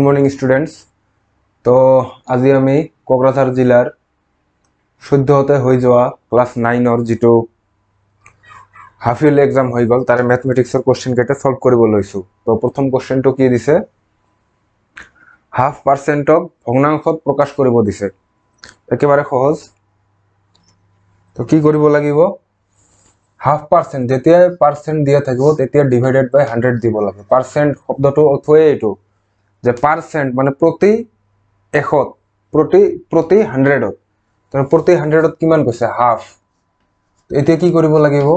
Morning students. তো আজি আমি কোকৰাঝাৰ জিলাৰ সদ্যহতে হৈ যোৱা ক্লাছ 9-ৰ যিটো হাফ ইয়াৰলি এক্সাম হৈ গ'ল তাৰে মেথমেটিক্সৰ কোৱেশ্চন কেইটা সলভ কৰিব লৈছো। তো প্ৰথম কোৱেশ্চনটো কি দিছে, হাফ পাৰ্চেণ্টক ভগ্নাংশত প্ৰকাশ কৰিব দিছে। একেবাৰে সহজ। তো কি কৰিব লাগিব, হাফ পাৰ্চেণ্ট যেতিয়া পাৰ্চেণ্ট দিয়া থাকিব তেতিয়া ডিভাইডেড বাই 100 দিব লাগে। পাৰ্চেণ্ট শব্দটো অৰ্থই এইটো যে পাৰ্চেণ্ট মানে প্ৰতি এশত, প্ৰতি 100ত। তো প্ৰতি 100ত কিমান কৈছে, হাফ। এতিয়া কি কৰিব লাগিব,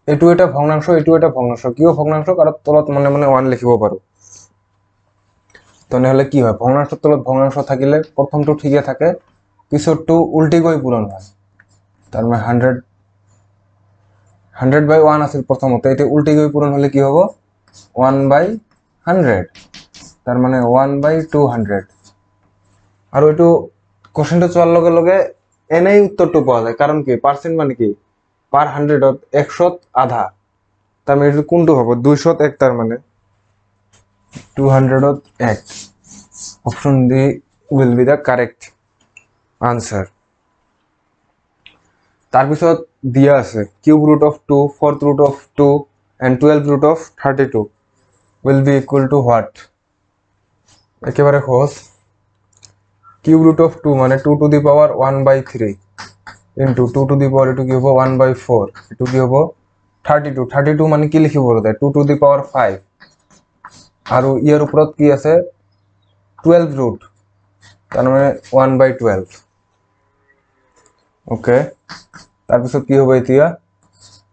এইটো এটা ভগ্নাংশ, এইটো এটা ভগ্নাংশ, কিয় ভগ্নাংশ কাৰণ তলত মানে 1 লিখিব পাৰো। তেনেহলে কি হয়, ভগ্নাংশৰ তলত ভগ্নাংশ থাকিলে প্ৰথমটো ঠিকে থাকে, পিছৰটো উল্টিকৈ পূৰণ হয়। তাৰ মানে 100/1 আছিল প্ৰথমতে, এতিয়া উল্টিকৈ পূৰণ হলে কি হ'ব, 1/100, তাৰ মানে 1/200। আৰু এইটো কোৱেশ্চনটো চোৱাৰ লগে লগে এনেই উত্তৰটো পোৱা যায়, কাৰণ কি পাৰ্চেণ্ট মানে কি, পাৰ 100ত 100ত আধা, তাৰ মানে এইটো কোনটো হ'ব, 200ত 1, তাৰ মানে 200ত 1। Option D will be the correct answer. তাৰপিছত দিয়া আছে cube root of 2, fourth root of 2 and 12 root of 32 will be equal to what. একেবাৰে সহজ। কিউব ৰুট অফ 2 মানে 2 to the power 1/3 into 2 to the power, এইটো কি হ'ব 1/4, এইটো কি হ'ব 32 মানে কি লিখিব পাৰে, 2 টু দি পাৱাৰ 5, আৰু ইয়াৰ ওপৰত কি আছে 12 ৰুট, তাৰ মানে 1/12। ওকে, তাৰপিছত কি হ'ব এতিয়া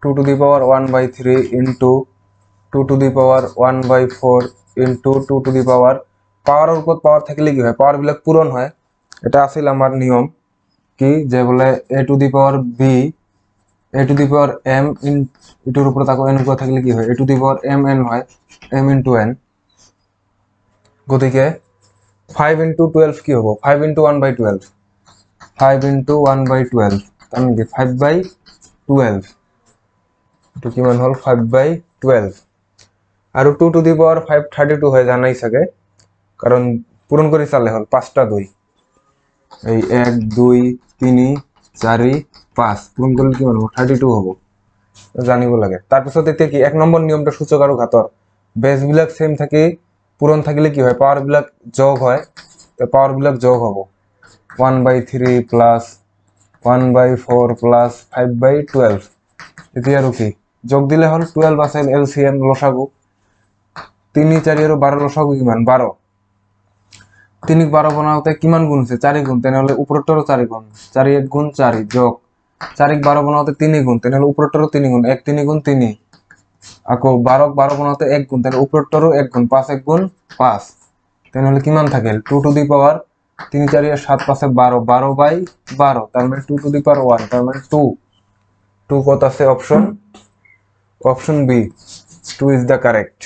2 to the power 1/3 into 2 to the power 1/4 into 2 to the power, পাৱাৰৰ ওপৰত পাৱাৰ থাকিলে কি হয়, পাৱাৰ বিলাক পূৰণ হয়। এটা আছিল আমাৰ নিয়ম কি, যে বোলে a to the power b, a to the power m in, ইটোৰ ওপৰত আকৌ এনেকুৱা থাকিলে কি হয়, a to the power mn হয়, m ইনটু n। গতিকে 5 ইনটু 12 কি হ'ব, 5 ইনটু 1/12, 5 ইনটু 1/12, তাৰ মানে 5/12, এইটো কিমান হ'ল 5/12। আৰু 2 টু দি পাৱাৰ 5 32 হয়, জানাই চাগে, কাৰণ পূৰণ কৰি চালে হ'ল 5টা 2, এই 1 2 3 4 5 পূৰণ কৰিলে কিমান হ'ব, 32 হ'ব, জানিব লাগে। তাৰপিছত এতিয়া কি, 1 নম্বৰ নিয়মটো সূচক আৰু ঘাতৰ বেজ বিলাক সেম থাকি পূৰণ থাকিলে কি হয়, পাৱাৰ বিলাক যোগ হয়, পাৱাৰ বিলাক যোগ হ'ব, 1/3 প্লাস 1/4 প্লাস 5/12। এতিয়া আৰু কি যোগ দিলে হ'ল, 12 আছিল এলসিএম লসাগু, 3 4 আৰু 12 লসাগু কিমান, 12। 3 12 বনাওতে কিমান গুণ আছে, 4 গুণ, তেনেহলে উপৰতৰো 4 গুণ, 4 1 গুণ 4 যোগ 4 12 বনাওতে 3 গুণ, তেনেহলে উপৰতৰো 3 গুণ, 1 3 গুণ 3, আকৌ 12 12 বনাওতে 1 গুণ, তাহলে উপৰতৰো 1 গুণ, 5 1 গুণ 5, তেনেহলে কিমান থাকিল 2 টু দি পাৱাৰ 3 4 7 5 12, 12/12, তার মানে 2 টু দি পাওয়ার 1, তার মানে 2 কত আছে, option B 2 is the correct.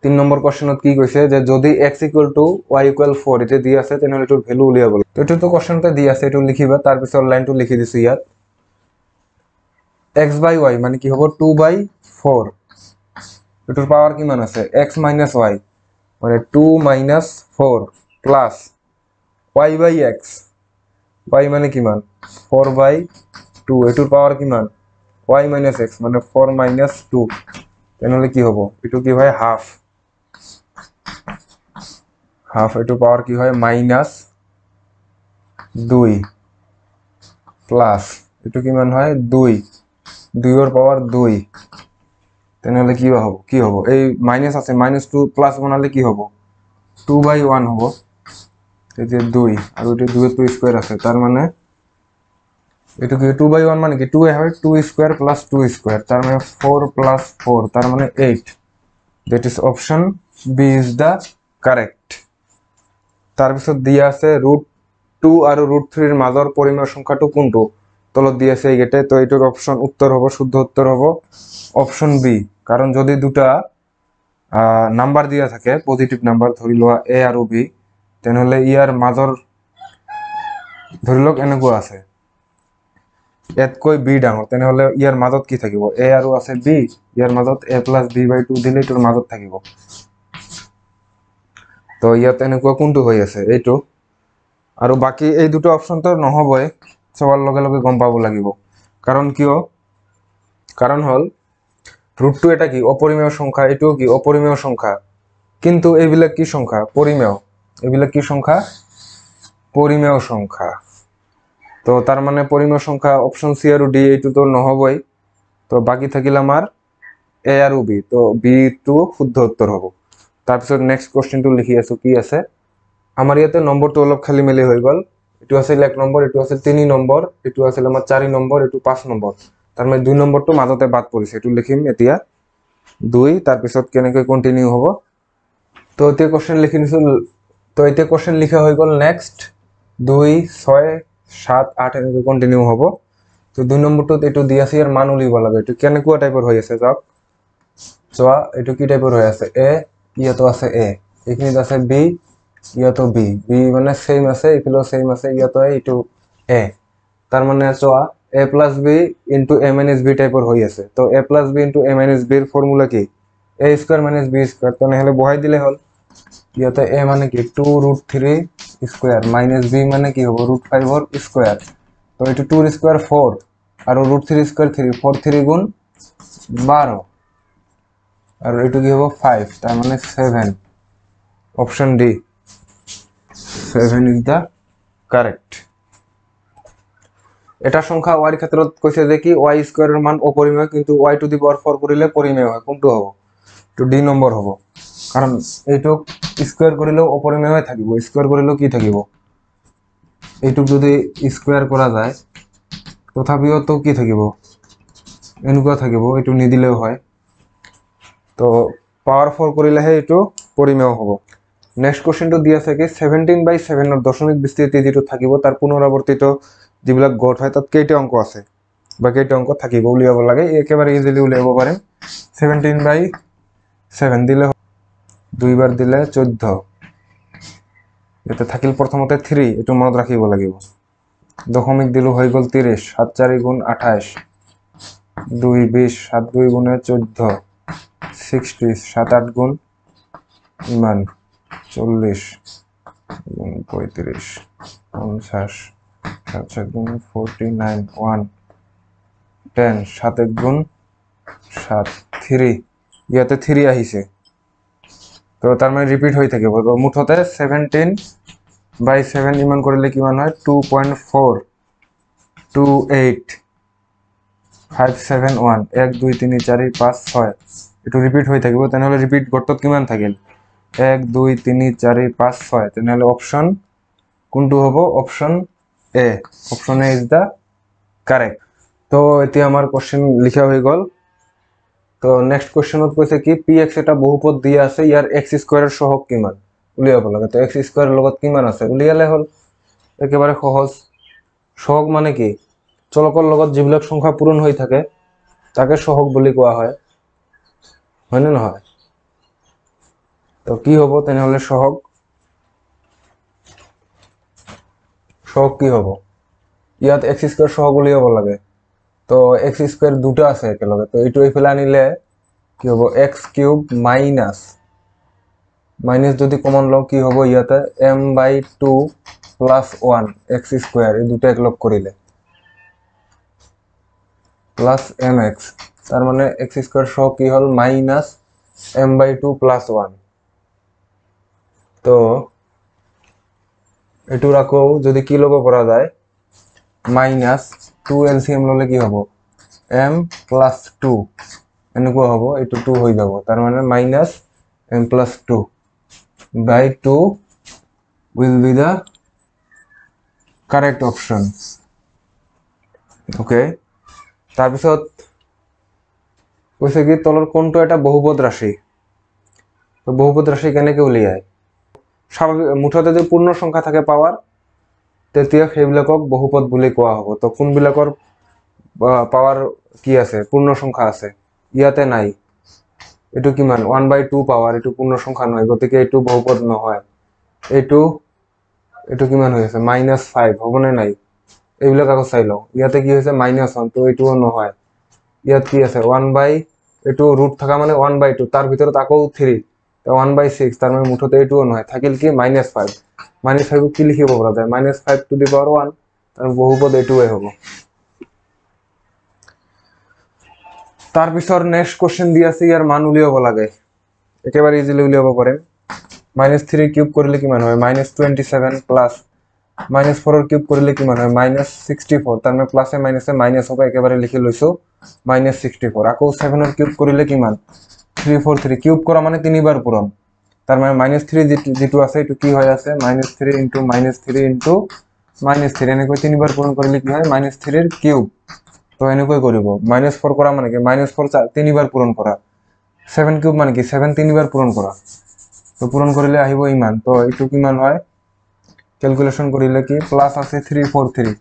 3 number কোৱেশ্চনত কি কৈছে, যে যদি x equal to y equal 4 এটা দি আছে, তেনেহলে এটোৰ ভ্যালু উলিয়াব লাগে। তো এটো কোৱেশ্চনতে দি আছে, এটো লিখিবা, তাৰ পিছত লাইনটো লিখি দিছো ইয়াত। x/y মানে কি হ'ব 2/4, এটোৰ পাৱাৰ কিমান আছে x - y মানে 2 - 4 প্লাস y/x, y মানে কিমান 4/2, এটোৰ পাৱাৰ কিমান y - x মানে 4 - 2, তেনেহলে কি হ'ব, এটো কি হয় হাফ, এটোৰ পাৱাৰ কি হয় -2 প্লাস এটো কিমান হয় 2 2ৰ পাৱাৰ 2, তেনেহলে কি হ'ব, এই মাইনাস আছে, -2 প্লাস বনালে কি হ'ব 2/1 হ'ব, এই যে 2 আৰু এটো 2 টো স্কয়ার আছে, তার মানে এটো কি 2/1 মানে কি 2 হয়, 2 স্কয়ার প্লাস 2 স্কয়ার, তার মানে 4 প্লাস 4, তার মানে 8। That is option B is the correct. তাৰপিছত দিয়া আছে √2 আৰু √3 এৰ মাজৰ পরিমেয় সংখ্যাটো কোনটো, তলত দিয়া আছে এইগেটে। তো এটোর অপশন উত্তর হবে, শুদ্ধ উত্তর হবে অপশন বি, কারণ যদি দুটা নাম্বার দিয়া থাকে পজিটিভ নাম্বার, ধৰি লোৱা এ আৰু বি, তেনেহলে ইয়াৰ মাজৰ ধৰি লওক এনেকুৱা আছে, এতকৈ বি ডাঙৰ, তেনেহলে ইয়াৰ মাজত কি থাকিব, এ আৰু আছে বি, ইয়াৰ মাজত a + b/2 দিলে এটোৰ মাজত থাকিব। তো ইয়াত এনেকুৱা কোনটো হৈ আছে এইটো আৰু বাকি এই দুটো অপশন তো নহবই সবার লগে লগে গম পাব লাগিব কারণ কিয় কারণ হল √2 এটা কি অপরিমেয় সংখ্যা এটাও কি অপরিমেয় সংখ্যা কিন্তু এইবিলাক কি সংখ্যা পরিমেয় এইবিলাক কি সংখ্যা পরিমেয় সংখ্যা তো তার মানে পরিমেয় সংখ্যা অপশন সি আর ডি এইটো তো নহবই তো বাকি থাকিল আমার এ আর বি তো বি টু শুদ্ধ উত্তর হব তারপিছত নেক্সট কোশ্চেনটো লিখি আছো কি আছে আমার ইয়াতে নম্বরটো অলপ খালি মেলি হৈ গল এটো আছিল 1 নম্বৰ এটো আছিল 3 নম্বৰ এটো আছিল আমাৰ 4 নম্বৰ এটো 5 নম্বৰ তাৰ মানে 2 নম্বৰটো মাজতে বাদ পৰিছে এটো লিখিম এতিয়া 2 তারপিছত কেনেকৈ কন্টিনিউ হব তো এতিয়া কোশ্চেন লিখি নিছো তো এতিয়া কোশ্চেন লিখা হৈ গল নেক্সট 2 6 7 8 এনেকৈ কন্টিনিউ হব তো 2 নম্বরটোত এটো দি আছে ইয়াৰ মান উলিব লাগে এটো কেনেকুৱা টাইপৰ হৈ আছে যাওক চোৱা এটো কি টাইপৰ হৈ আছে এ ইয়াতো আছে এ এইখিনিত আছে বি ইয়াতো বি বি মানে সেম আছে ইফালেও সেম আছে ইয়াতো এইটো এ তার মানে চোৱা a plus b into a minus b টাইপৰ হৈ আছে তো a plus b into a minus b এর ফর্মুলা কি a square minus b square তো নহলে বহাই দিলে হল ইয়াতে a মানে কি 2√3 স্কয়ার minus b মানে কি হ'ব √5 এর স্কয়ার তো এটো 2 এর স্কয়ার 4 আর √3 স্কয়ার 3 4 3 গুণ 12 আর এটো কি হবে 5 তার মানে 7 option D 7 is the correct এটা সংখ্যা y এর ক্ষেত্ৰত কৈছে যে কি y স্কয়ারের মান অপরিমেয় কিন্তু y টু দি পাওয়ার 4 করিলে পরিমেয় হয় কোনটো হ'ব তো ডি নম্বৰ হ'ব কারণ এইটো স্কয়ার করিলেও অপরিমেয় হৈ থাকিব স্কয়ার করিলেও কি থাকিব এইটো যদি স্কয়ার করা যায় তথাপিও তো কি থাকিব এনেকুৱা থাকিব এইটো নিদিলেও হয় তো পাওয়ার 4 করিলেহে এইটো পরিমেয় হ'ব নেক্সট কোশ্চেনটো দি আছে কি 17/7 এর দশমিক বিস্তৃতি যেটো থাকিব তার পুনরাবর্তিত যেবিলাক গড় হয় তাত কেইটা অঙ্ক আছে বা কেইটা অঙ্ক থাকিব উলিয়াব লাগে একেবারে ইজিলি উলিয়াব পারে 17/7 দিলে দুইবার দিলে 14 এটা থাকিল প্রথমতে 3 এটো মনত রাখিব লাগিব দশমিক দিলো হৈ গল 30 7 4 গুণ 28 2 20 7 2 গুণে 14 60 7 8 গুণ ইমান 40 গুণ 35 50 7 গুণ 49 1 10 7 গুণ 7 3 ইয়াতে 3 আহিছে তো তার মানে রিপিট হই থাকিব তো মুঠতে 17/7 ইমান কৰিলে কিমান হয় 2.428 571 1 2 3 4 5 6 এটো রিপিট হই থাকিব তেনেহলে রিপিট গড়ত কিমান থাকিল 1 2 3 4 5 6 তেনেহলে অপশন কোনটো হ'ব option A option A is the correct তো এতিয়া আমার কোশ্চেন লিখা হৈ গল তো নেক্সট কোশ্চেনত কৈছে কি px এটা বহুপদ দিয়া আছে ইয়ার x স্কয়ারের সহগ কিমান উলিয়াব লাগে তো x স্কয়ারের লগত কিমান আছে উলিয়ালে হল একেবারে সহজ সহগ মানে কি চলকৰ লগত যিবিলাক সংখ্যা পূৰণ হৈ থাকে তাকে সহগ বুলি কোৱা হয় হয়নে নহয় তো কি হ'ব তেনেহলে সহগ সহগ কি হ'ব ইয়াত x স্কয়ার সহগ উলিয়াব লাগে তো x স্কয়ার দুটা আছে একেলগে তো এইটো এইফালে আনিলে কি হ'ব x কিউব মাইনাস যদি কমন লও কি হ'ব ইয়াতে m/2 প্লাস 1 x স্কয়ার এই দুটা একলগ করিলে প্লাস mx তার মানে x স্কয়ার সহ কি হল মাইনাস m/2 প্লাস 1 তো এটু রাখো যদি কি লগ করা যায় মাইনাস 2 এলসিএম ললে কি হ'ব m প্লাস 2 এনেকুৱা হ'ব এটু 2 হৈ যাব তার মানে minus m plus 2 by 2 will be the correct option okay তাৰপিছত কৈছে কি তলৰ কোনটো এটা বহুপদ ৰাশি তো বহুপদ ৰাশি কেনেকৈ উলিয়ায় স্বাভাৱিক মুঠতে যদি পূৰ্ণ সংখ্যা থাকে পাৱাৰ তেতিয়া সেইবিলাকক বহুপদ বুলি কোৱা হ'ব তো কোনবিলাকৰ পাৱাৰ কি আছে পূৰ্ণ সংখ্যা আছে ইয়াতে নাই এটো কিমান 1/2 পাৱাৰ এটো পূৰ্ণ সংখ্যা নহয় গতিকে এটো বহুপদ নহয় এটো কিমান হৈ আছে -5 হ'বনে নাই এইবিলাক আকৌ চাই লও ইয়াতে কি হৈছে -1 তো এটোও নহয় ইয়াত কি আছে 1 বাই এটো ৰুট থাকা মানে 1/2 তাৰ ভিতৰত আকৌ 3 1/6 তার মানে মুঠতে এইটোও নহয় থাকিল কি -5 -5 কি লিখিব পৰা যায় -5 টু দি পাৱাৰ 1 তাৰ বহুপদ এইটোৱে হ'ব তাৰ পিছৰ নেক্সট কোশ্চেন দি আছে ইয়াৰ মান উলিয়াব লাগে একেবাৰে ইজিলি উলিয়াব পাৰে -3 কিউব কৰিলে কিমান হয় -27 প্লাস -4 এৰ কিউব কৰিলে কিমান হয় -64 তাৰ মানে প্লাসে মাইনাসে মাইনাস হবে একেবাৰে লিখি লইছো -64 আকৌ 7 এৰ কিউব কৰিলে কিমান 343 কিউব করা মানে তিনিবার পূরণ তার মানে -3 যেটো আছে এটো কি হয় আছে -3 ইনটু -3 ইনটু -3 এনেকৈ তিনিবার পূরণ কৰিলে কি হয় -3 এৰ কিউব তো এনেকৈ কৰিব -4 করা মানে কি -4 তিনিবার পূরণ করা 7 কিউব মানে কি 7 তিনিবার পূরণ করা তো পূরণ কৰিলে আহিব ইমান তো এটো কিমান হয় ক্যালকুলেশন করিলে কি প্লাস আছে 343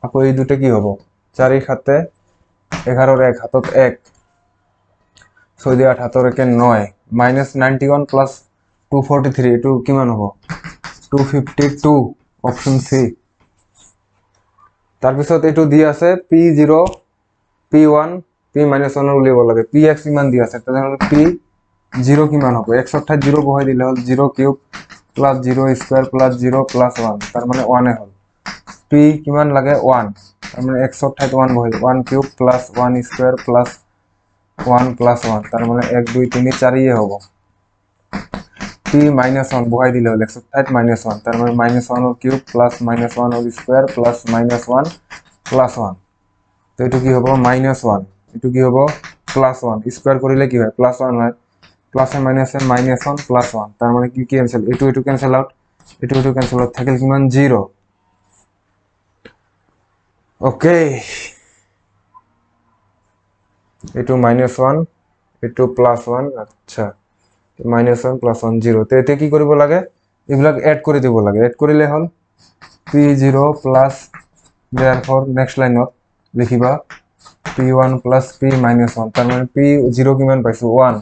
আকৌ এই দুটো কি হবো 4 এর সাথে 11 এর 1 হাতত 1 6 দিয়ে 8 হাতর 1 9 -91 প্লাস 243 এটো কিমান হবো 252 অপশন সি তার পিছত এটো দি আছে p0 p1 p-1 উলিয়াব লাগে px ইমান দি আছে তাহলে p0 কিমান হবে x অর্থাৎ 0 বহাই দিলে হল 0 cube plus 0 square plus 0 plus 1 তার মানে 1 এ হল p কিমান লাগে 1 তার মানে x অর্থাৎ 1 বহাই 1 cube plus 1 square plus 1 plus 1 তার মানে 1 2 3 4 এ হবে p-1 বহাই দিলে হল x অর্থাৎ -1 তার মানে -1 এর কিউব প্লাস -1 এর স্কয়ার প্লাস -1 প্লাস 1 তো এটো কি হবে -1 এটো কি হবে প্লাস 1 স্কয়ার করিলে কি হয় প্লাস 1 হয় প্লাসে মাইনাসে -1 প্লাস 1 তার মানে কি ক্যান্সেল এটো ক্যান্সেল আউট এটো ক্যান্সেল আউট থাকিল কিমান 0 ওকে এটো -1 এটো +1 আচ্ছা -1 +1 0 তে এতে কি কৰিব লাগে এবিলাক এড কৰি দিব লাগে এড কৰিলে হল p0 প্লাস therefore নেক্সট লাইনত লিখিবা p1 plus p-1 তার মানে p0 কিমান পাইছো 1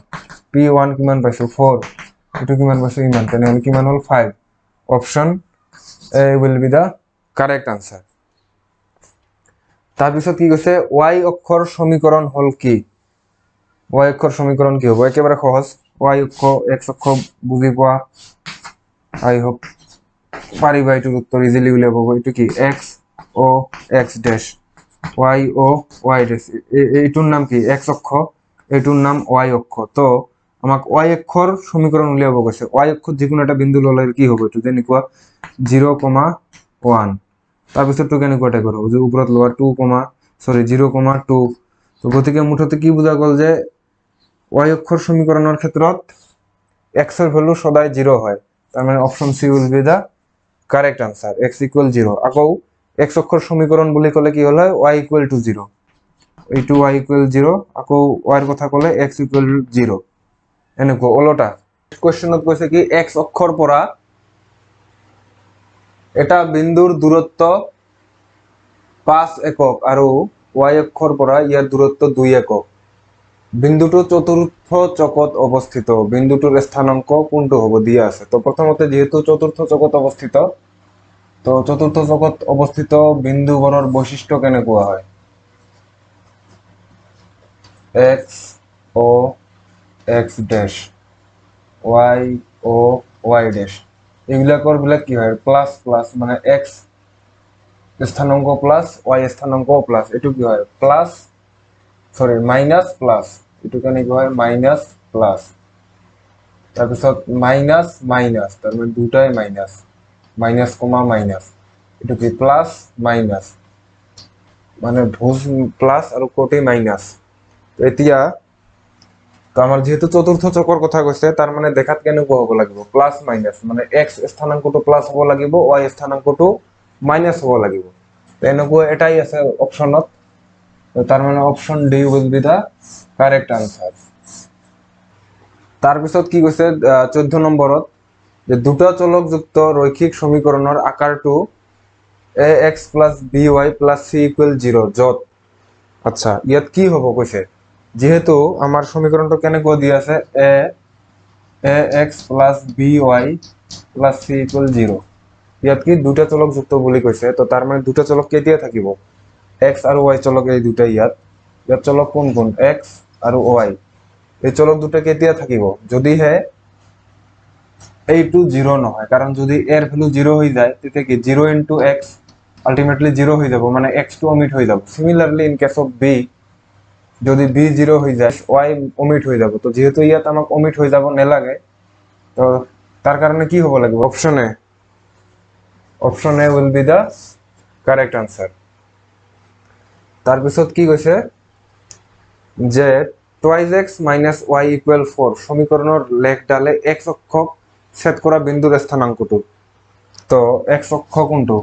p1 কিমান পাইছো 4 এটো কিমান পাইছো ইমান তেনে হল কিমান হল 5 option A will be the correct answer তার পিছত কি কৈছে y অক্ষৰ সমীকৰণ হল কি y অক্ষৰ সমীকৰণ কি হ'ব একেবাৰে সহজ y অক্ষ x অক্ষ বুজি পোৱা আই হোপ পাৰিবা এটো উত্তৰ ইজিলি উলিয়াব এটো কি x o x dash y o y dash এইটোৰ নাম কি x অক্ষ এইটোৰ নাম y অক্ষ তো আমাক y অক্ষৰ সমীকৰণ উলিয়াব কৈছে y অক্ষত যিকোনো এটা বিন্দু ললে কি হ'ব এটো যেনেকুৱা 0,1 তাৰ পিছত তো কেনেকুৱা টাইপৰ হ'ব যে ওপৰত লোৱা 0,2 তো গতিকে মুঠতে কি বুজা গল যে y অক্ষৰ সমীকৰণৰ ক্ষেত্ৰত x এর ভ্যালু সদায় 0 হয় তার মানে option C will be the correct answer x = 0 আকৌ x অক্ষৰ সমীকৰণ বুলি কলে কি হল y = 0 এইটো y = 0 আকৌ y এর কথা কলে x = 0 এনেকুৱা ওলটা কোশ্চেনত কৈছে কি x অক্ষৰ পৰা এটা বিন্দুৰ দূৰত্ব 5 একক আৰু y অক্ষৰ পৰা ইয়াৰ দূৰত্ব 2 একক বিন্দুটো চতুৰ্থ চকত অবস্থিত বিন্দুটোৰ স্থানাঙ্ক কোনটো হ'ব দিয়া আছে তো প্ৰথমতে যেহেতু চতুৰ্থ চকত অবস্থিত তো চতুৰ্থ চকত অবস্থিত বিন্দুবোৰৰ বৈশিষ্ট্য কেনেকুৱা হয় x o x dash y o y dash এইবিলাকৰ বিলাক কি হয় প্লাস প্লাস মানে x স্থানাঙ্ক প্লাস y স্থানাঙ্ক প্লাস এটো কি হয় প্লাস সরি মাইনাস প্লাস এটো কেনে কি হয় মাইনাস প্লাস তাৰ পিছত মাইনাস মাইনাস তাৰ মানে দুটাই মাইনাস মাইনাস কমা মাইনাস এটো কি প্লাস মাইনাস মানে ভুজ প্লাস আৰু কোটি মাইনাস এতিয়া তো আমাৰ যেহেতু চতুৰ্থ চকৰ কথা কৈছে তাৰ মানে দেখাত কেনেকুৱা হ'ব লাগিব প্লাস মাইনাস মানে x স্থানাঙ্কটো প্লাস হ'ব লাগিব y স্থানাঙ্কটো মাইনাস হ'ব লাগিব তেনেকুৱা এটাই আছে অপশনত তার মানে option D will be the correct answer তার পিছত কি কৈছে 14 নম্বৰত যে দুটা চলকযুক্ত ৰৈখিক সমীকৰণৰ আকাৰটো ax + by + c = 0 যত আচ্ছা ইয়াত কি হ'ব কৈছে যেহেতু আমাৰ সমীকৰণটো কেনেকৈ দি আছে ax + by + c = 0 ইয়াত কি দুটা চলকযুক্ত বুলি কৈছে তো তাৰ মানে দুটা চলক কেতিয়া থাকিব x আৰু y চলক এই দুটা ইয়াত চলক কোন কোন x আৰু y এই চলক দুটা কেতিয়া থাকিব যদিহে এইটো 0 নহয়, কারণ যদি এর ভ্যালু 0 হয়ে যায় তেতিয়া কি 0 ইনটু x আলটিমেটলি 0 হয়ে যাব, মানে x টু ওমিট হয়ে যাব। Similarly in case of b, যদি b 0 হয়ে যায় y ওমিট হয়ে যাব। তো যেহেতু ইয়াত আমাক ওমিট হয়ে যাব নেলাগে, তো তার কারণে কি হব লাগিব? Option A will be the correct answer. তাৰপিছত কি কৈছে যে twice x minus Y equal 4 সমীকৰণৰ লেখডালে এক্স অক্ষক ছেদ কৰা বিন্দুৰ স্থানাংকটো। তো এক্স অক্ষ কোনটো?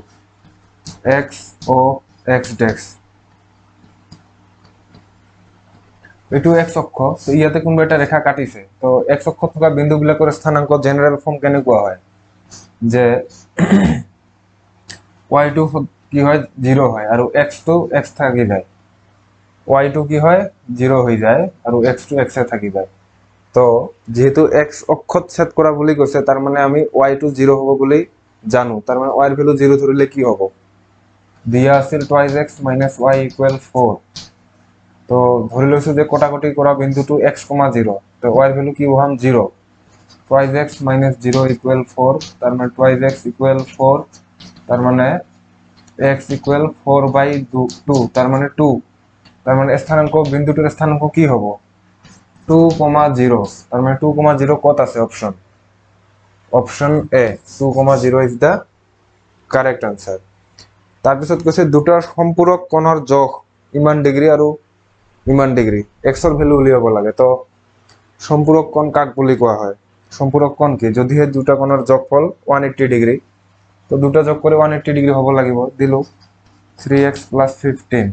এক্স ও এক্স ডেক্স, এইটো এক্স অক্ষ। তো ইয়াতে কোনোবা এটা ৰেখা কাটিছে, তো এক্স অক্ষ থকা বিন্দুবিলাকৰ স্থানাংক জেনেৰেল ফৰ্ম কেনেকুৱা হয় যে ওয়াই টু কি হয় 0 হয় আৰু এক্স টু এক্স থাকি যায়, ওয়াই টু কি হয় 0 হয়ে যায় আর এক্স টু এক্সে থাকি যায়। তো যেহেতু এক্স অক্ষত ছেদ করা বলে কৈছে, তার মানে আমি ওয়াই টু 0 হব বলে জানো। তার মানে ওয়াই এর ভ্যালু 0 ধরিলে কি হব? দিয়া আছিল twice x minus Y equal 4। তো ধরি লৈছো যে কটাকটি করা বিন্দুটো এক্স কমা 0, তো ওয়াই এর ভ্যালু কি বহাম 0। টুৱাইজ এক্স মাইনাস 0 ইকুয়াল 4, তাৰ মানে টুৱাইজ এক্স ইকুয়াল 4, তার মানে এক্স ইকুয়াল 4/2, তার মানে 2। তার মানে স্থানাঙ্ক বিন্দুটির স্থানাঙ্ক কি হব? 2,0। তার মানে 2,0 কত আছে? Option A 2,0 is the correct answer. তাৰপিছত কৈছে দুটা সম্পূৰক কোণৰ জোখ ইমান ডিগ্ৰী আৰু ইমান ডিগ্ৰী, এক্সৰ ভ্যালু উলিয়াব লাগে। তো সম্পূৰক কোণ কাক বুলি কোৱা হয়? সম্পূৰক কোণ কি? যদিহে দুটা কোণৰ যোগফল 180 ডিগ্ৰী, তো দুটা যোগ কৰে 180 ডিগ্ৰী হ'ব লাগিব। দিলো 3x + 15,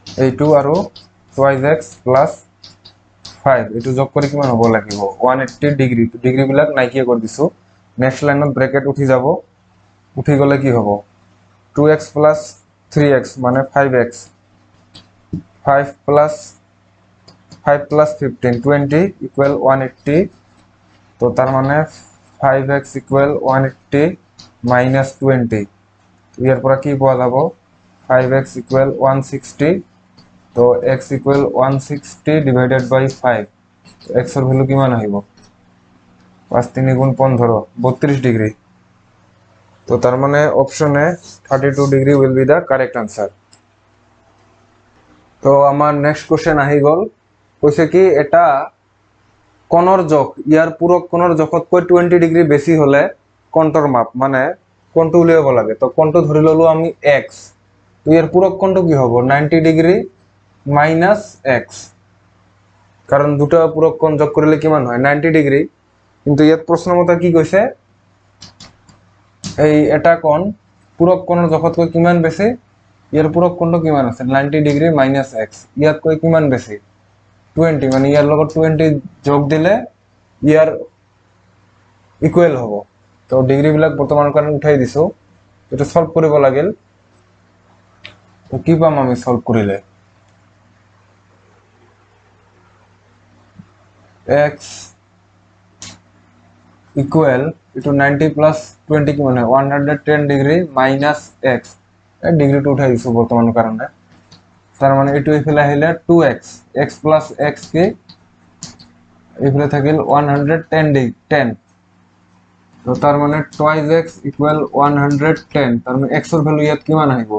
এইটো আৰু টুৱাইজ এক্স প্লাস 5, এইটো যোগ কৰে কিমান হ'ব লাগিব? 180 ডিগ্ৰী। তো ডিগ্ৰী বিলাক নাইকিয়া কৰি দিছো। নেক্সট লাইনত ব্ৰেকেট উঠি যাব, উঠি গলে কি হ'ব? 2x + 3x মানে 5x, 5 + 15 20 ইকুয়াল 180। তো তার মানে 5x ইকুয়াল 180 মাইনাস 20, ইয়ার পর কি পাওয়া যাব? 5x equal 160। তো x ইকুয়াল 160 ডিভাইডেড বাই 5, x এর ভ্যালু কিমান আহিব? 5 3 × 15 32 ডিগ্রি। তো তার মানে option A 32 degree will be the correct answer. তো আমার নেক্সট কোশ্চেন আহি গল, কৈছে কি এটা কোণৰ জোখ ইয়াৰ পূৰক কোণৰ জোখতকৈ 20 ডিগ্ৰী বেছি হলে কোণটোৰ মাপ, মানে কোণটো উলিয়াব লাগে। তো কোণটো ধৰি ললো আমি x, তো ইয়াৰ পূৰক কোণটো কি হ'ব? 90 ডিগ্ৰী মাইনাস x, কারণ দুটা পূরক কোণ যোগ করলে কিমান হয়? 90 ডিগ্রি। কিন্তু ইয়াত প্রশ্ন মতে কি কৈছে, এই এটা কোণ পূরক কোণৰ জোখতকৈ কিমান বেছি? ইয়াৰ পূৰক কোণটো কিমান আছে? 90 ডিগ্ৰি মাইনাস x, ইয়াতকৈ কিমান বেছি? 20, মানে ইয়াৰ লগত 20 যোগ দিলে ইয়াৰ ইকুৱেল হ'ব। তো ডিগ্ৰী বিলাক বৰ্তমানৰ কাৰণে উঠাই দিছো, এটা সলভ কৰিব লাগিল। তো কি পাম আমি সলভ কৰিলে? x ইকুৱেল এইটো 90 + 20 কিমান হয়? 110 ডিগ্ৰী মাইনাস x, এই ডিগ্ৰীটো উঠাই দিছো বৰ্তমানৰ কাৰণে। তার মানে এইটো এইফালে আহিলে 2x, x + x কি এইফালে থাকিল 110। তো তার মানে টুৱাইজ x ইকুয়াল 110, তার মানে x এর ভ্যালু ইয়াত কিমান আহিব?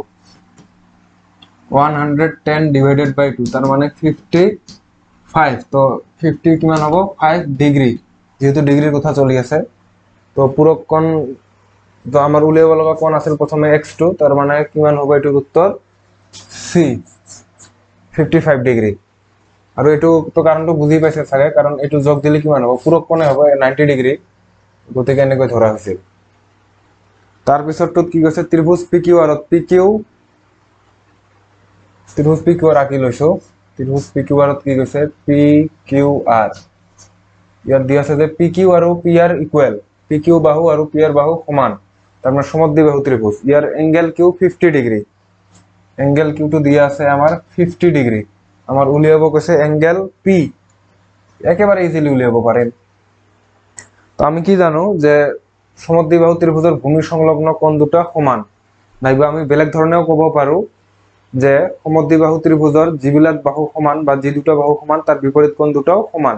110 ডিভাইডেড বাই 2, তার মানে 55। তো 50 কিমান হ'ব? 5 ডিগ্রি, যেহেতু ডিগ্রির কথা চলি আছে। তো পূরক কোণ তো আমার উলিয়াব লগা কোণ আছিল প্রথমে x2, তার মানে কিমান হ'ব? এটার উত্তর সি 55 ডিগ্রি। আর এইটো তো কারণটো বুঝি পাইছে চাগে, কারণ এইটো যোগ দিলে কিমান হ'ব? পূরক কোণে হ'ব 90 ডিগ্রি, গতিকে এনেকৈ ধরা হৈছিল। তাৰপিছতটোত কি কৈছে? ত্ৰিভুজ PQ আৰু ত্ৰিভুজ PQ আঁকি লৈছো। ত্ৰিভুজ PQ কি কৈছে? PQR, ইয়াত দিয়া আছে যে PQ আৰু PR ইকুৱেল, PQ বাহু আৰু PR বাহু সমান, তার মানে সমদ্বিবাহু ত্রিভুজ। ইয়ার এঙ্গেল কিউ 50 ডিগ্রি, এঙ্গেল কিউটো দিয়া আছে আমার 50 ডিগ্রি। আমার উলিয়াব কৈছে এঙ্গেল পি, একেবারে ইজিলি উলিয়াব পারেন। তো আমি কি জানো যে সমদ্বিবাহু ত্রিভুজের ভূমি সংলগ্ন কোণ দুটা সমান, নাইবা আমি বেলেগ ধৰণেও ক'ব পাৰো যে সমদ্বিবাহু ত্ৰিভুজৰ যিবিলাক বাহু সমান বা যি দুটা বাহু সমান তাৰ বিপৰীত কোণ দুটাও সমান।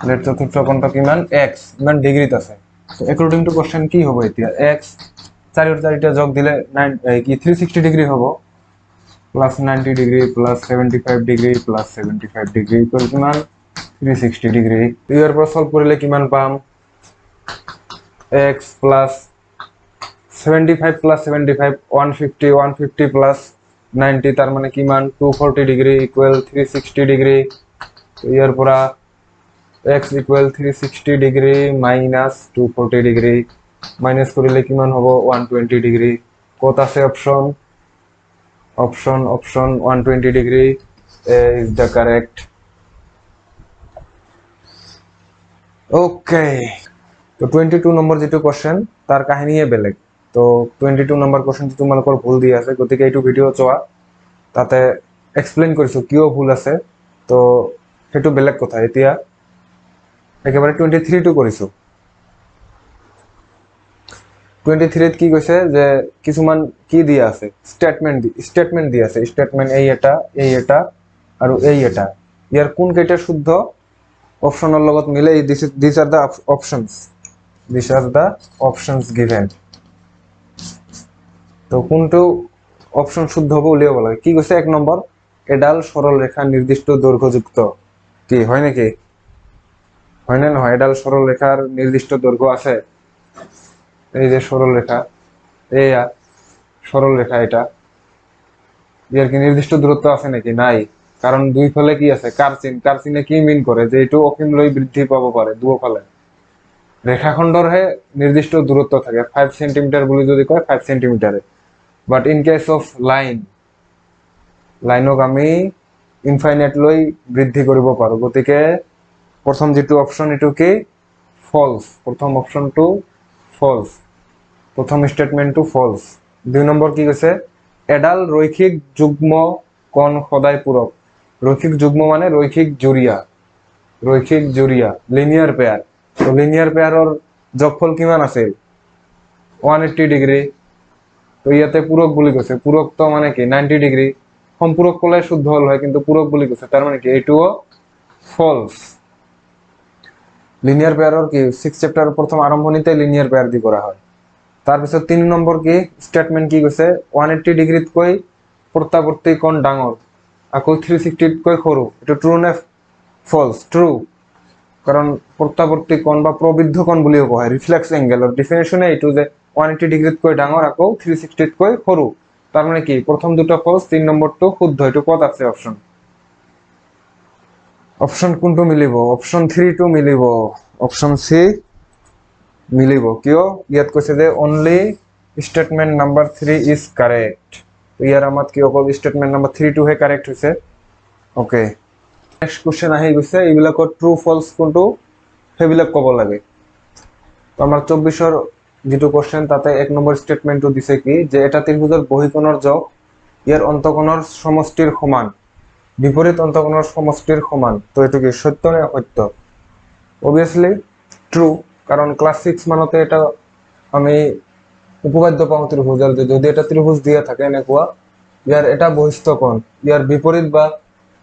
এৰ চতুৰ্থ কোণটা কিমান x ইমান ডিগ্ৰিত আছে। তো অ্যাকৰ্ডিং টু কোশ্চেন কি হবে এতিয়া x চাৰিৰ চাৰিটা যোগ দিলে 9 কি 360 ডিগ্রি হ'ব plus 90 degree plus 75 degree plus 75 degree equal কিমান 360 ডিগ্রি। ইয়াৰ পৰা সলভ কৰিলে কিমান পাম x প্লাস 75 প্লাস 75 150 150 প্লাস 90 তার মানে কিমান 240 ডিগ্রি ইকুয়াল 360 ডিগ্রি। ইয়াৰ পৰা x equal 360 degree minus 240 degree minus কৰিলে কিমান হ'ব 120 ডিগ্রি। কত আছে option option 120 degree is the correct. Okay তো 22 নম্বৰ যেটো কোশ্চেন তাৰ কাহিনীয়ে বেলেগ। তো 22 নম্বৰ কোশ্চেনটো তোমালোকৰ ভুল দি আছে গতিকে এইটো ভিডিও চোৱা তাতে এক্সপ্লেইন কৰিছো কিয় ভুল আছে। তো সেইটো বেলেগ কথা। এতিয়া একেবাৰে 23 টো কৰিছো। 23 কি কৈছে যে কিছুমান কি দিয়া আছে স্টেটমেন্ট দিয়া আছে স্টেটমেন্ট এই এটা আৰু এই এটা ইয়াৰ কোন কেইটা শুদ্ধ অপশনৰ লগত মিলে these are the options given। তো কোনটো অপশন শুদ্ধ হ'ব উলিয়াব লাগে। কি কৈছে 1 নম্বৰ এডাল সরল রেখা নির্দিষ্ট দৈর্ঘ্যযুক্ত কি হয় নাকি হয় না নহয় এডাল সরল রেখার নির্দিষ্ট দৈর্ঘ্য আছে এই যে সরল রেখা এইয়া সরল রেখা এটা এর কি নির্দিষ্ট দূরত্ব আছে নাকি নাই কারণ দুই ফলে কি আছে কারচিনে কি মিন করে যে এটু অসীম লৈ বৃদ্ধি পাব পারে দুফালে রেখাখণ্ডর হে নির্দিষ্ট দূরত্ব থাকে 5 সেন্টিমিটার বলি যদি কয় 5 সেন্টিমিটারে বাট ইন কেস অফ লাইনক আমি ইনফাইনাইট লৈ বৃদ্ধি কৰিব পাৰো গতিকে প্ৰথম যেটো অপশন এটো কি ফলস প্ৰথম অপশনটো ফলস প্ৰথম স্টেটমেন্টটো ফলস। 2 নম্বৰ কি কৈছে এডাল ৰৈখিক যুগ্ম কোণ সদায় পূৰক ৰৈখিক যুগ্ম মানে ৰৈখিক জুৰিয়া লিনিয়াৰ পেয়াৰ। তো লিনিয়াৰ পেয়াৰৰ যোগফল কিমান আছে 180 ডিগ্রি। তো ইয়াতে পূরক বুলি কৈছে পূরক তো মানে কি 90 ডিগ্রি সম্পূরক কলে শুদ্ধ হল হয় কিন্তু পূরক বুলি কৈছে তার মানে কি এটুও ফলস। লিনিয়ার পেয়াৰৰ কি 6 চ্যাপ্টাৰৰ প্ৰথম আৰম্ভণিতে লিনিয়াৰ পেয়াৰ দি কৰা হয়। তাৰ পিছত 3 নম্বৰ কি স্টেটমেন্ট কি কৈছে 180 ডিগ্ৰিত কৈ প্ৰত্যাৱৰ্তী কোণ ডাঙৰ আকৌ 360 কৈ সৰু এটো ট্ৰু নে ফলস ট্ৰু কাৰণ প্ৰত্যাবৰ্তী কোণ বা প্ৰবৃদ্ধ কোণ বুলিও কোৱা হয় ৰিফ্লেক্স এঙ্গেলৰ ডেফিনেশনে এইটো যে 180 ডিগ্ৰিত কৈ ডাঙৰ আকৌ 360 কৈ সৰু তার মানে কি প্রথম দুটো ফলস 3 নম্বরটো শুদ্ধ এটো কত আছে অপশন কোনটো মিলিব অপশন 3 টো মিলিব অপশন সি মিলিব কিয় ইয়াত কৈছে যে only statement number 3 is correct. তো ইয়াৰ আমাত কি অকল স্টেটমেন্ট নাম্বাৰ 3 টো হে কাৰেক্ট হৈছে। ওকে নেক্সট কোশ্চেন আহি গৈছে এইবিলাকৰ ট্ৰু ফলস কোনটো সেইবিলাক ক'ব লাগে। তো আমাৰ 24ৰ যেটো কোশ্চেন তাতে 1 নম্বৰ স্টেটমেন্টটো দিছে কি যে এটা ত্ৰিভুজৰ বহিকোণৰ যোগ ইয়াৰ অন্তকোণৰ সমষ্টিৰ সমান বিপৰীত অন্তকোণৰ সমষ্টিৰ সমান। তো এটো কি সত্য নে অসত্য অবভিয়াসলি ট্ৰু কাৰণ ক্লাস 6 মানতে এটা আমি উপপাদ্য পাওঁ ত্ৰিভুজৰ যে যদি এটা ত্ৰিভুজ দিয়া থাকে এনেকুৱা ইয়াৰ এটা বহিস্থ কোণ ইয়াৰ বিপৰীত বা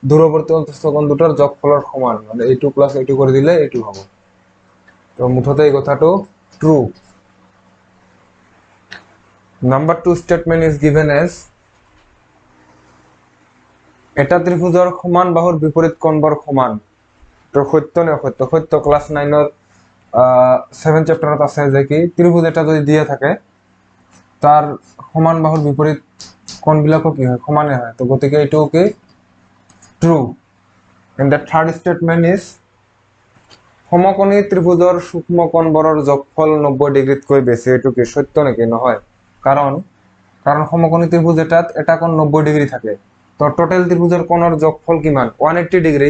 দূৰৱৰ্তী অন্তস্থ কোণ দুটাৰ যোগফলৰ সমান মানে এইটো প্লাস এইটো কৰি দিলে এইটো হ'ব। তো মুঠতে এই কথাটো true. Number 2 statement is given as এটা ত্ৰিভুজৰ সমান বাহুৰ বিপৰীত কোণবোৰ সমান। তো সত্য নে অসত্য সত্য ক্লাস 9ৰ 7 চ্যাপ্টাৰত আছে যে কি ত্রিভুজ এটা যদি দিয়া থাকে তার সমান বাহুর বিপরীত কোণবিলাকো কি হয় সমানে হয়। তো গতিকে এটো কি true. And the third statement is সমকোণী ত্ৰিভুজৰ সূক্ষ্ম কোণবোৰৰ যোগফল 90 ডিগ্রিতকৈ বেছি এটো কি সত্য নেকি নহয় কারণ সমকোণী ত্রিভুজ এটাত এটা কোণ 90 ডিগ্রি থাকে তো টোটাল ত্ৰিভুজৰ কোণৰ যোগফল কিমান 180 ডিগ্রি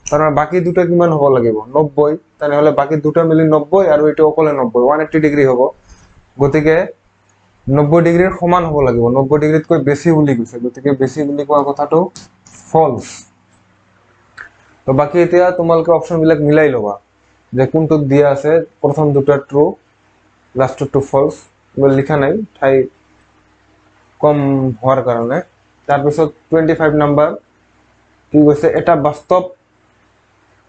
তার মানে বাকি দুটো কিমান হ'ব লাগিব 90 তাহলে বাকি দুটো মিলি 90 আর এটো অকলে 90 180 ডিগ্রি হ'ব গতিকে 90 ডিগ্ৰিৰ সমান হ'ব লাগিব 90 ডিগ্ৰিতকৈ বেছি বুলি কৈছে গতিকে বেছি বুলি কোৱা কথাটো ফলস। তো বাকি এতিয়া তোমালোকে অপশন বিলাক মিলাই লবা যে কোনটো দিয়া আছে প্রথম দুটো ট্ৰু লাস্টটো ফলস বল লিখা নাই ঠাই কম হওয়ার কারণে। তার পিছত 25 নাম্বার কি কৈছে এটা বাস্তব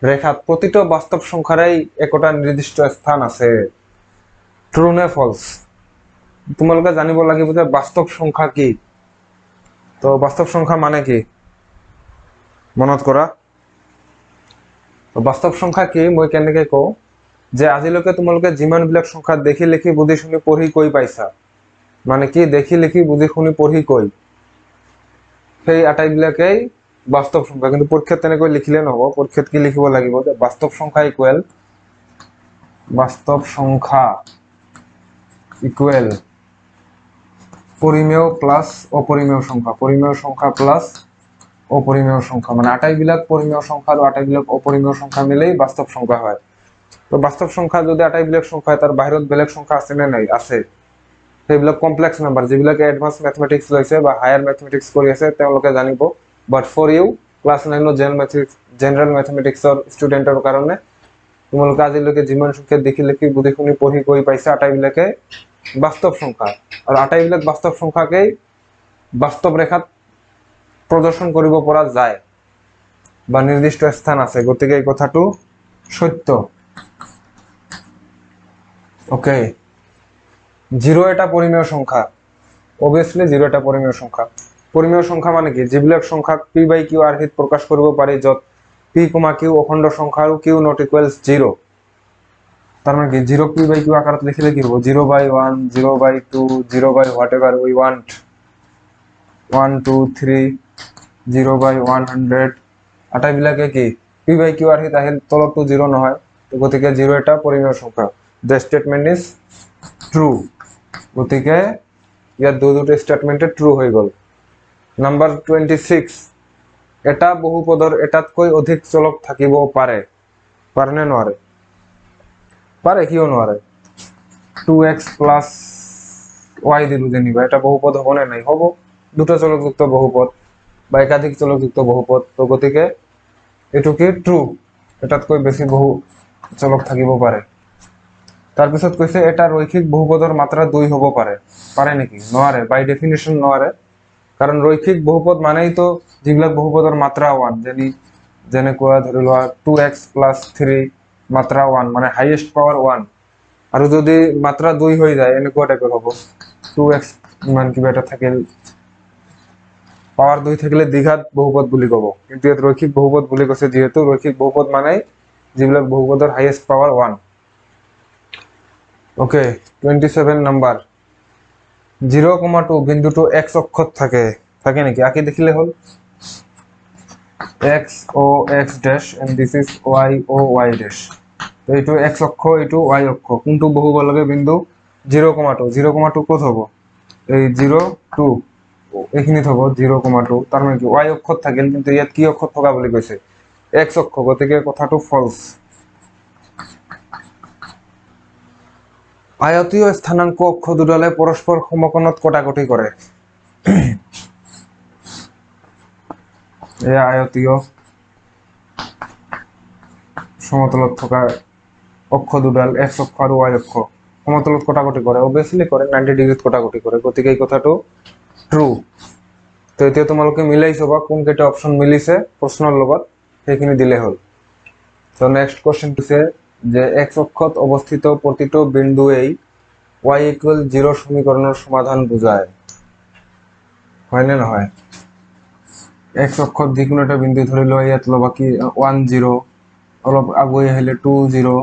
রেখাত প্রতিটা বাস্তব সংখ্যারই একটা নির্দিষ্ট স্থান আছে। ট্রু নে ফলস? তোমালোকে জানিব লাগিব যে বাস্তব সংখ্যা কি। তো বাস্তব সংখ্যা মানে কি মনত কৰা। তো বাস্তব সংখ্যা কি মই কেনেকে কওঁ যে আজিলৈকে তোমালোকে যিমানবিলাক সংখ্যা দেখি লিখি বুজি শুনি পঢ়ি কৈ পাইছা, মানে কি দেখি লিখি বুজি শুনি পঢ়ি কৈ, সেই আটাইবিলাকেই বাস্তৱ সংখ্যা। কিন্তু পৰীক্ষাত তেনেকৈ লিখিলে নহব। পৰীক্ষাত কি লিখিব লাগিব যে বাস্তৱ সংখ্যা ইকুৱেল পৰিমেয় প্লাস অপরিমেয় সংখ্যা, পরিমেয় সংখ্যা প্লাস অপরিমেয় সংখ্যা, মানে আটাইবিলাক পরিমেয় সংখ্যা আর আটাইবিলাক অপরিমেয় সংখ্যা মিলেই বাস্তব সংখ্যা হয়। তো বাস্তব সংখ্যা যদি আটাইবিলাক সংখ্যা তার বাহিৰত বেলেগ সংখ্যা আছে নে নাই, আছে। সেইবিলাক কমপ্লেক্স নাম্বাৰ, যিবিলাকে এডভান্স ম্যাথমেটিক্স লৈছে বা হায়াৰ ম্যাথমেটিক্স কৰি আছে তেওঁলোকে জানিব। বাট ফৰ ইউ ক্লাস 9 জেনাৰেল ম্যাথমেটিক্সৰ ষ্টুডেন্টৰ কাৰণে তোমালোকে আজিলৈকে যিমান সংখ্যা দেখি লিখি বুজি শুনি পঢ়ি কৈ পাইছা আটাইবিলাকে বাস্তব সংখ্যা। আর আটাইবিলাক বাস্তব সংখ্যাকেই বাস্তব রেখাত প্রদর্শন কৰিব পৰা যায় বা নির্দিষ্ট স্থান আছে, গতিকে এই কথাটো সত্য। ওকে, জিরো এটা পরিমেয় সংখ্যা, অবভিয়াসলি জিরো এটা পরিমেয় সংখ্যা। পরিমেয় সংখ্যা মানে কি, যিবিলাক সংখ্যা পি বাই কিউ আৰ্হিত প্ৰকাশ কৰিব পাৰি, য'ত পি কমা কিউ অখণ্ড সংখ্যা আৰু কিউ নট ইকুৱেলছ জিৰো। তাৰ মানে কি জিৰো পি বাই কিউ আকাৰত লিখিলে কি হ'ব, 0/1, 0/2, 0 হোয়াট এভার উই ওয়ান্ট, 1 2 3, 0/100 আটাইবিলাকে কি পি বাই কিউ আৰ্হিত আহিল, তলতটো জিরো নহয়। তো গতিকে জিরো এটা পরিমেয় সংখ্যা। The statement is true. গতিকে ইয়াত দুটো স্টেটমেন্টে ট্রু হৈ গ'ল। নাম্বার 26, এটা বহুপদৰ এটাতকৈ অধিক চলক থাকিব পাৰে, পাৰে নে নোৱাৰে? পাৰে, কিয় নোৱাৰে? 2x প্লাস y দিলো যেনিবা, এটা বহুপদ হ'ব নে নাই? হ'ব, দুটা চলকযুক্ত বহুপদ বা একাধিক চলকযুক্ত বহুপদ। তো গতিকে এইটো কি ট্রু, এটাতকৈ বেছি বহু চলক থাকিব পাৰে। তাৰপিছত কৈছে এটা ৰৈখিক বহুপদৰ মাত্ৰা 2 হ'ব পাৰে, পাৰে নেকি? নোৱাৰে, বাই ডেফিনেশন নোৱাৰে। কাৰণ ৰৈখিক বহুপদ মানেই তো যিবিলাক বহুপদৰ মাত্ৰা 1, যেনেকুৱা ধৰি লোৱা 2x প্লাস 3 মাত্ৰা 1, মানে হাইয়েস্ট পাৱাৰ 1। আৰু যদি মাত্ৰা 2 হৈ যায় এনেকুৱা টাইপৰ হ'ব, 2x ইমান কিবা এটা থাকিল, পাৱাৰ 2 থাকিলে দ্বিঘাত বহুপদ বুলি ক'ব। কিন্তু ইয়াত ৰৈখিক বহুপদ বুলি কৈছে, যিহেতু ৰৈখিক বহুপদ মানে যিবিলাক বহুপদৰ হাইয়েস্ট পাৱাৰ 1। ওকে, 27 নাম্বার, 0,2 বিন্দুটো x অক্ষত থাকে নেকি? আঁকি দেখিলে হল, x o x dash and this is y o y dash। তো এইটো x অক্ষ, এইটো y অক্ষ। কোনটো বহু হ'ব লাগে বিন্দু 0,2? 0,2 ক'ত হ'ব? এই 0 2 এইখিনিত হ'ব 0,2। তাৰ মানে কি y অক্ষত থাকিল, কিন্তু ইয়াত কি অক্ষত থকা বুলি কৈছে? x অক্ষ। গতিকে কথাটো ফলস। আয়তীয় স্থানাঙ্ক অক্ষ দুডালে পরস্পর সমকোণত কটাকটি কৰে। এয়া আয়তীয় সমতলত থকা অক্ষ দুডাল, x অক্ষ আৰু y অক্ষ সমতলত কটাকটি কৰে। অবভিয়াসলি কৰে, 90 ডিগ্ৰীত কটাকটি কৰে। গতিকে এই কথাটো ট্ৰু। তো এতিয়া তোমালোকে মিলাই চাবা কোনকেইটা অপশন মিলিছে প্ৰশ্নৰ লগত, সেইখিনি দিলে হ'ল। তো নেক্সট কোশ্চেন হৈছে যে x অক্ষত অৱস্থিত প্ৰতিটো বিন্দুৱেই y = 0 সমীকৰণৰ সমাধান বুজায়, হয় নে নহয়? x অক্ষত যিকোনো এটা বিন্দু ধৰি লোৱা, ইয়াত ল'বা কি 1 0, অলপ আগুৱাই আহিলে 2 0,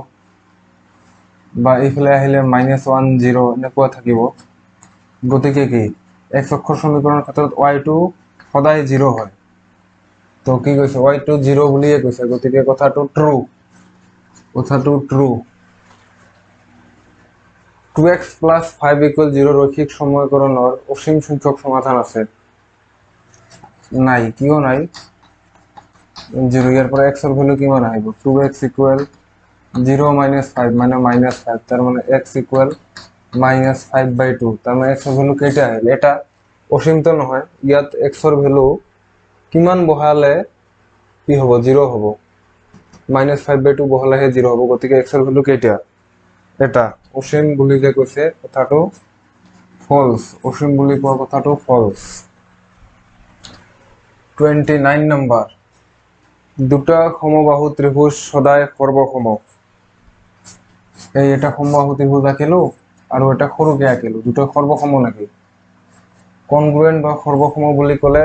বা এইফালে আহিলে -1 0, এনেকুৱা থাকিব। গতিকে কি x অক্ষৰ সমীকৰণৰ ক্ষেত্ৰত y টো সদায় 0 হয়। তো কি কৈছে, y টো 0 বুলিয়ে কৈছে। গতিকে কথাটো ট্রু, কথাটো ট্রু। 2x plus 5 = 0 রৈখিক সমীকৰণৰ অসীম সংখ্যক সমাধান আছে নাই? কিয় নাই? 0, ইয়াৰ পৰা x এর ভ্যালু কিমান আহিব? 2x = 0 - 5 মানে -5। তার মানে x = -5/2। তার মানে x এর ভ্যালু কেইটা আহিল? এটা অসীম তো নহয়। ইয়াত x এর ভ্যালু কিমান বহালে কি হ'ব? 0 হ'ব। -5/2 বহালেহে 0 হ'ব। গতিকে x এর ভ্যালু কেইটা? এটা। অসীম বুলি যে কৈছে কথাটো ফলস, অসীম বুলি কোৱা কথাটো ফলস। 29 নাম্বাৰ, দুটা সমবাহু ত্ৰিভুজ সদায় সৰ্বসম। এই এটা সমবাহু ত্ৰিভুজ আঁকিলো আৰু এটা সৰুকে আঁকিলো, দুটো সৰ্বসম নাকি? কনগ্ৰুৱেন্ট বা সৰ্বসম বুলি ক'লে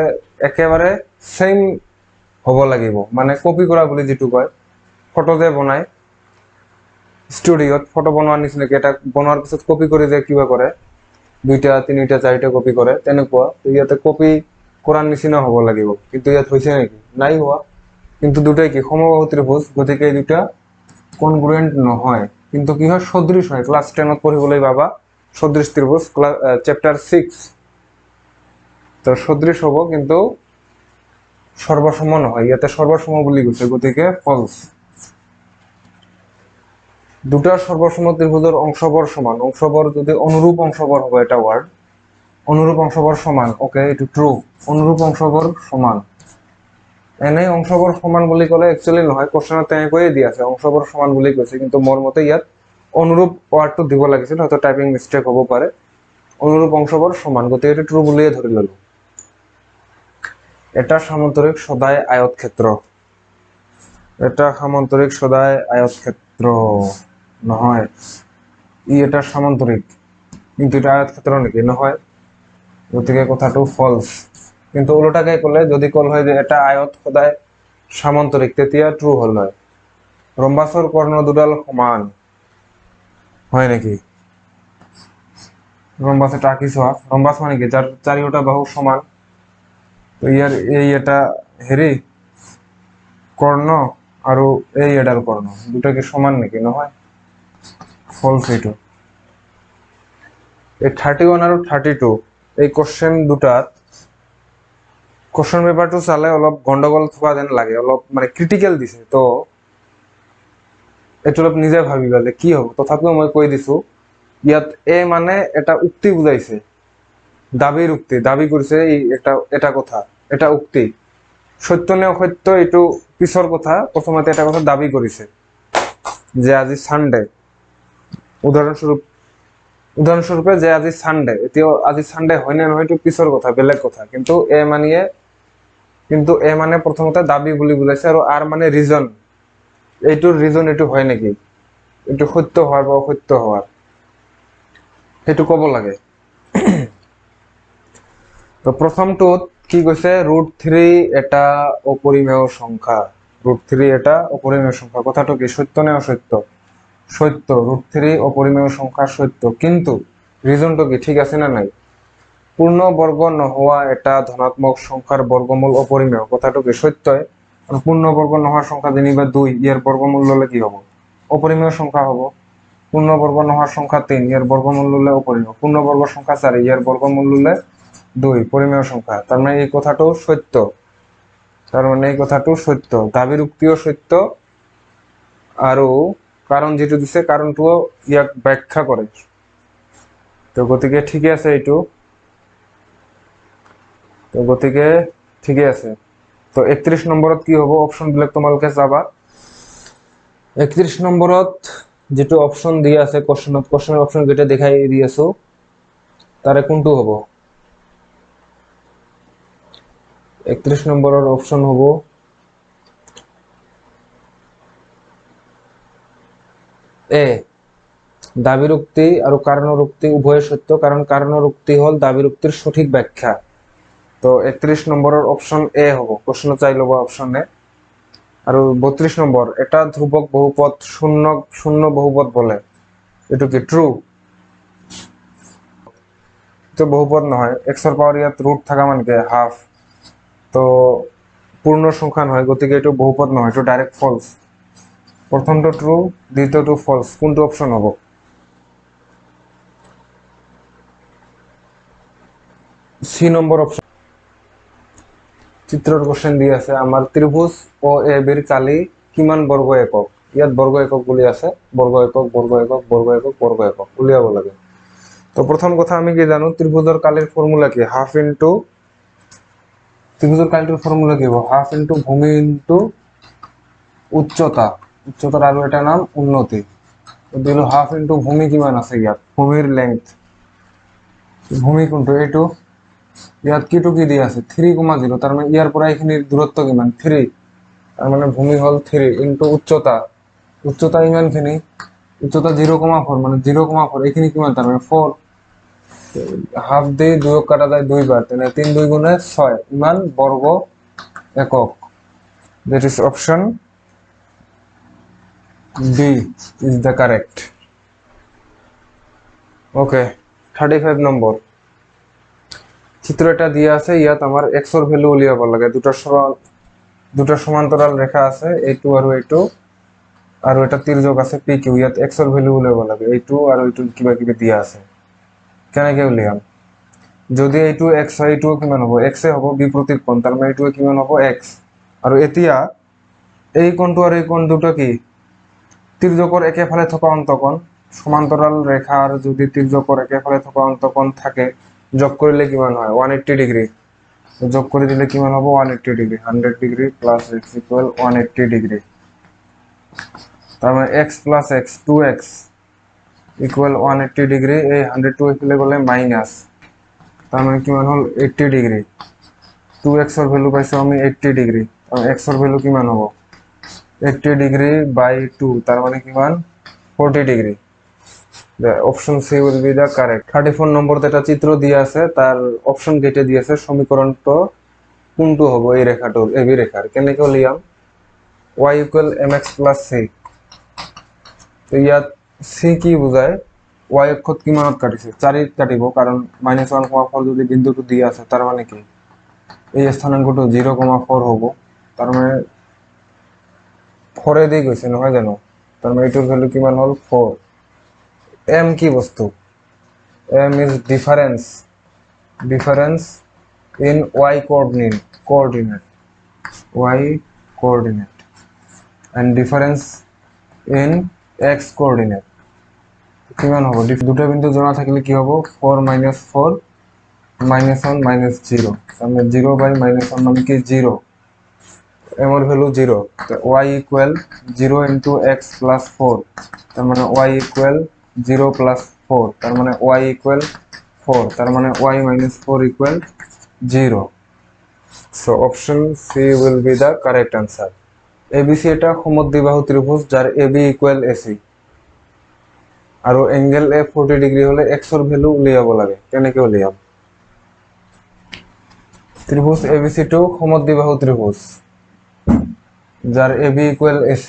একেবাৰে সেম হ'ব লাগিব, মানে কপি কৰা বুলি যিটো কয়। ফটো যে বনায় ষ্টুডিঅ'ত, ফটো বনোৱাৰ নিচিনাকে এটা বনোৱাৰ পিছত কপি কৰি যে কিবা কৰে, 2টা 3টা 4টা কপি কৰে, তেনেকুৱা। ইয়াতে কপি কৰাৰ নিচিনা হ'ব লাগিব, কিন্তু ইয়াত হৈছে নেকি? নাই হোৱা। কিন্তু দুটাই কি সমবাহু ত্ৰিভুজ, গতিকে এই দুটা কনগ্ৰুৱেন্ট নহয়, কিন্তু কি হয় সদৃশ হয়। ক্লাস 10ত পঢ়িবলৈ পাবা সদৃশ ত্রিভুজ, চ্যাপ্টার 6। তো সদৃশ হ'ব কিন্তু সর্বসম নহয়, ইয়াতে সর্বসম বুলি কৈছে, গতিকে ফলস। দুটা সর্বসম ত্রিভুজের অংশবর সমান, অংশবর যদি অনুরূপ অংশবর হবে, এটা ওয়ার্ড অনুরূপ অংশবর সমান, ওকে এটো ট্রু। অনুরূপ অংশবর সমান, এনেই অংশবর সমান বুলি ক'লে একচুয়ালি নহয়, কোশ্চেনত তেনেকৈয়ে দি আছে অংশবর সমান বুলি কৈছে, কিন্তু মোৰ মতে ইয়াত অনুৰূপ ওয়াৰ্ডটো দিব লাগিছিল, হয়তো টাইপিং মিস্টেক হ'ব পাৰে। অনুৰূপ অংশবৰ সমান, গতিকে এটা ট্ৰু বুলিয়ে ধৰি ললো। এটা সামান্তরিক সদায় আয়তক্ষেত্র, এটা সামান্তরিক সদায় আয়তক্ষেত্র নহয়, এটা সামান্তরিক, কিন্তু এটা আয়তক্ষেত্র নাকি? নহয়, গতিকে কথাটো ফলস। কিন্তু উল্টাকে ক'লে, যদি কল হয় যে এটা আয়ত সদায় সামান্তরিক, তেতিয়া ট্রু হল হয়। ৰম্বাসৰ কৰ্ণ দুডাল সমান হয় নেকি? ৰম্বাস এটা আঁকি চোৱা, ৰম্বাস মানে কি? যাৰ চাৰিওটা বাহু সমান। তো ইয়াৰ এই এটা হেৰি কৰ্ণ আৰু এই এডাল কৰ্ণ, দুটা কি সমান নাকি? নহয়, ফলস এইটো। এই 31 আৰু 32 এই কোশ্চেন দুটাত কোশ্চেন পেপারটো চালে অলপ গন্ডগোল থকা যেন লাগে, অলপ মানে ক্রিটিক্যাল দিছে। তো এইটো অলপ নিজে ভাবিবা যে কি হ'ব। তথাপিও মই কৈ দিছো, ইয়াত এ মানে এটা উক্তি বুজাইছে, দাবীর উক্তি, দাবী কৰিছে এটা কথা, এটা উক্তি। সত্য নে অসত্য এইটো পিছৰ কথা, প্ৰথমতে এটা কথা দাবী কৰিছে যে আজি সানডে। উদাহৰণস্বৰূপে যে আজি সানডে, এতিয়াও আজি সানডে হয় নে নহয় এইটো পিছৰ কথা, বেলেগ কথা। কিন্তু এ মানে প্ৰথমতে দাবী বুলি বুজাইছে, আৰু আৰ মানে ৰিজন। এইটোৰ ৰিজন এইটো হয় নেকি, এইটো সত্য হোৱাৰ বা অসত্য হোৱাৰ, সেইটো ক'ব লাগে। তো প্রথমটোত কি কৈছে, √3 এটা অপরিমেয় সংখ্যা। √3 এটা অপরিমেয় সংখ্যা, কথাটো কি সত্য নে অসত্য? সত্য। √3 অপরিমেয় সংখ্যা সত্য, কিন্তু রিজনটো কি ঠিক আছে না নাই? পূর্ণ বর্গ নহোৱা এটা ধনাত্মক সংখ্যাৰ বৰ্গমূল অপৰিমেয়, কথাটো কি সত্যই। আৰ পূৰ্ণ বৰ্গ নহোৱা সংখ্যা যেনিবা 2, ইয়াৰ বৰ্গমূল ললে কি হব? অপৰিমেয় সংখ্যা হব। পূৰ্ণ বৰ্গ নহোৱা সংখ্যা 3, ইয়ার বর্গমূল ললে অপরিমেয়। পূর্ণ বর্গ সংখ্যা 4, ইয়ার বর্গমূল ললে 2, পরিমেয় সংখ্যা। তার মানে এই কথাটো সত্য, দাবির উক্তিও সত্য, আৰু কাৰণ যেটো দিছে কাৰণটোও ইয়াক ব্যাখ্যা কৰে। তো গতিকে ঠিকে আছে এইটো, ঠিকে আছে। তো 31 নম্বৰত কি হ'ব? অপশন বিলাক তোমালোকে চাবা। 31 নম্বৰত যেটো অপশন দিয়া আছে কোশ্চেনৰ অপশন কেইটা দেখাই দি আছো, তাৰে কোনটো হ'ব? 31 নম্বৰৰ অপশন হ'ব এ, দাবির উক্তি আর কারণের উক্তি উভয় সত্য, কারণ কারণের উক্তি হল দাবির উক্তির সঠিক ব্যাখ্যা। তো 31 নম্বরের অপশন এ হব, প্রশ্ন চাই লব অপশন এ। আর 32 নম্বর, এটা ধ্রুবক বহুপদ শূন্য বহুপদ বলে, এটো কি ট্রু? তো বহুপদ নহয়, এক্সৰ পাৱাৰ ইয়াত ৰুট থাকা মানে কি হাফ, তো পূর্ণ সংখ্যা নহয়, গতিকে এটো বহুপদ নহয়, এটো ডাইরেক্ট ফলস। প্রথমটো ট্রু, দ্বিতীয়টো ফলস। কোনটো অপশন হব? সি নম্বর অপশন। চিত্ৰৰ কোশ্চেন দি আছে, আমাৰ ত্ৰিভুজ ও এ বিৰ কালি কিমান বর্গ একক? ইয়াত বর্গ একক বুলি আছে, বর্গ একক, বর্গ একক, বর্গ একক, বর্গ একক উলিয়াব লাগে। তো প্রথম কথা আমি কি জানো, ত্রিভুজের কালির ফর্মুলা কি? ত্রিভুজের কালির ফর্মুলা কি হবে? হাফ ইন্টু ভূমি ইন্টু উচ্চতা, উচ্চতার আরো এটা নাম উন্নতি। দিল হাফ ইন্টু ভূমি কিমান আছে ইয়াত, ভূমির লেংথ, ভূমি কোনটো এইটো, ইয়াত কিটো কি দি আছে 3,0, তার মানে ইয়ার পৰা এইখিনির দূরত্ব কিমান 3, তার মানে ভূমি হল 3 ইন্টু উচ্চতা, উচ্চতা ইমানখিনি, উচ্চতা 0,4 মানে 0,4, এখানে কি মান, তার মানে 4, হাফ দিয়ে 2 কাটা যায় 2 বার, তাহলে 3 2 গুণে 6 ইমান বর্গ একক। That is option B is the correct. Okay, 35 number চিত্র এটা দিয়ে আছে, ইয়াত আমার এক্স এর ভ্যালু উলিয়াব লাগে। দুটা সমান্তরাল রেখা আছে a2 আর a2, আর এটা তির্যক আছে PQ, ইয়াত এক্স এর ভ্যালু উলিয়াব লাগে, a2 আর a2 কিবা কিবি দিয়া আছে, কেনেকে উলিয়াম? যদি a2 x হয়, a2 কিমান হ'ব, x এ হ'ব বিপরীত কোণ, তার মানে a2 কিমান হ'ব x। আর এতিয়া এই কোণটো আর এই কোণ দুটো কি তিৰ্যকৰ একেফালে থকা অন্তকোণ, সমান্তৰাল ৰেখাৰ যদি তিৰ্যকৰ একেফালে থকা অন্তকোণ থাকে, যোগ কৰিলে কিমান হয় 180 ডিগ্রি, যোগ করে দিলে কিমান হ'ব 180 degree, 100 degree plus x equal 180 degree. তার মানে x plus x 2x equal 180 degree, এই 100 এখানে গলে মাইনাস, তার মানে কিমান হল 80 ডিগ্রি। 2x এর ভ্যালু পাইছো আমি 80 ডিগ্রি, তাহলে x এর ভ্যালু কিমান হ'ব 80 ডিগ্রি বাই 2, তার মানে কিমান 40 degree. The option C will be the correct. 34 নম্বর যেটা চিত্র দিয়ে আছে তার অপশন কেটে দিয়েছে, সমীকরণ তো কোনটো হ'ব এই রেখাটোর এবি রেখার, কেনেকে Liam y equal mx plus c। তো ইয়াত c কি বুঝায়, y অক্ষত কিমানত কাটিছে 4 কাটিব, কারণ -1,4 যদি বিন্দুটো দিয়ে আছে তার মানে কি এই স্থানাঙ্কটো 0,4 হ'ব, তার মানে 4 এ দিয়ে গৈছে নহয় জানো, তার মানে এটার ভ্যালু কিমান হল 4। m কি বস্তু, m is difference in y coordinate and difference in x coordinate। কিমান হ'ব, দুটো বিন্দু জোড়া থাকলে কি হ'ব 4 - 4 -1 -0, তাহলে 0 বাই -1 মানে কি 0, m এর ভ্যালু 0, তো y equal 0 into x plus 4, তার মানে y ইকুয়াল 0 প্লাস 4, তার মানে y ইকুয়াল 4, তার মানে y minus 4 equal 0. So option C will be the correct answer. ABC এটা সমদ্বিবাহু ত্রিভুজ যার AB equal AC, আর অ্যাঙ্গেল A 40 ডিগ্রি হলে x এর ভ্যালু উলিয়াব লাগে, কেনেকে উলিয়াম? ত্রিভুজ ABC2 সমদ্বিবাহু ত্রিভুজ যার AB equal AC,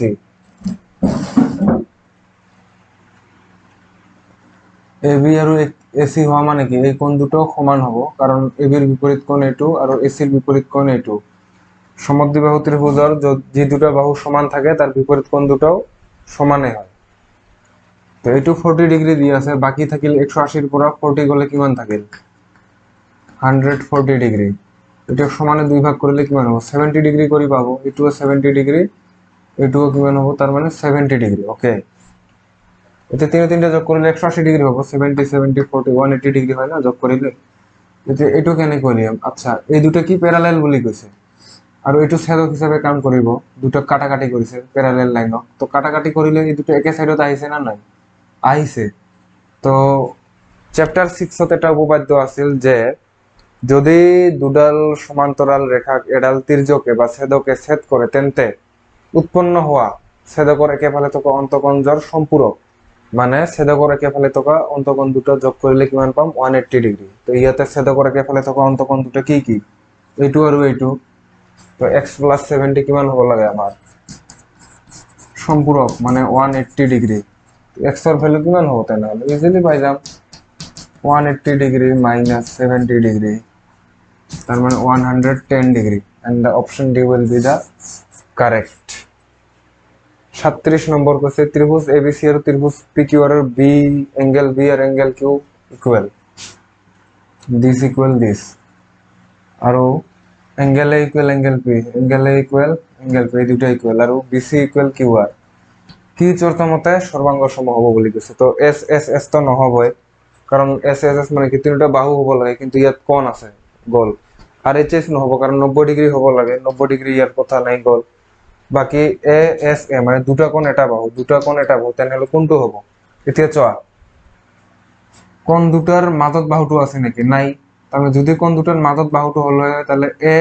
AB আর AC হওয়া মানে কি এই কোণ দুটো সমান হব, কারণ AB এর বিপরীত কোণ A2 আর AC এর বিপরীত কোণ A2। সমদ্বিবাহু ত্রিভুজের যে দুটো বাহু সমান থাকে তার বিপরীত কোণ দুটাও সমানে হয়। তো A2 40 ডিগ্রি দিয়ে আছে, বাকি থাকিল 180 এর পুরা 40 গলে কিমান থাকিল 140 ডিগ্রি, এটা সমানে দুই ভাগ করলে কিমান হবে 70 ডিগ্রি করে পাবো, A2 70 ডিগ্রি, A2 কিমান হবে তার মানে 70 ডিগ্রি। ওকে, এতে তিনটা যোগ করলে 180 ডিগ্রি হবে, 70 70 40 180 ডিগ্রি হয় না যোগ করিলে। এতে এটু কেনে করিলাম, আচ্ছা এই দুটো কি প্যারালাল বলি কইছে, আর এটু ছেদক হিসাবে কাম করিব, দুটো কাটাকাটি করিছে প্যারালাল লাইনক, তো কাটাকাটি করিলে এই দুটো একে সাইডত আইছে না নাই আইছে। তো চ্যাপ্টার 6 তে একটা উপপাদ্য আছিল যে যদি দুডাল সমান্তরাল রেখা এডাল তির্যকে বা ছেদকে ছেদ করে তেন্তে উৎপন্ন হওয়া ছেদকৰ একেফালে থকা অন্তকোণ জৰ সম্পূৰক, মানে ছেদকৰ একেফালে থকা অন্তকোণ দুটো যোগ কৰিলে কিমান পাম 180 ডিগ্ৰি। তো ইয়াতে ছেদকৰ একেফালে থকা অন্তকোণ দুটো কি কি এইটো আৰু এইটো, তো x প্লাস 70 কিমান হ'ব লাগে আমাৰ সম্পূরক মানে 180 ডিগ্রি, x এর ভ্যালু কিমান হ'ব তেনেহলে ইজিলি পাই যাম 180 ডিগ্রি মাইনাস 70 ডিগ্রি, তার মানে 110 degree, and the option D will be the correct. 37 নম্বর কোশ্চেন, ত্রিভুজ ABC আর ত্রিভুজ PQ আর B অ্যাঙ্গেল B আর angle Q equal this equal this, আর angle A equal angle P, angle A equal angle P, এই দুটো equal, আর BC ইকুয়াল QR। কি চর্তা মতে সর্বাঙ্গ সম হব বলি কৈছে, তো S S S তো নহবই, কারণ S S S মানে কি তিনটা বাহু হব লাগে, কিন্তু ইয়াত কোণ আছে গোল, আর HS নহব কারণ 90 ডিগ্রি হব লাগে, 90 ডিগ্রি ইয়ার কথা নাই গোল, বাকি এ এস এ মানে দুটা কোণ এটা বাহু, তেনেহলে কোনটো হ'ব? এতিয়া চোৱা কোণ দুটার মাজত বাহুটো আছে নাকি নাই, তাহলে যদি কোণ দুটার মাজত বাহুটো হল হয় তাহলে এ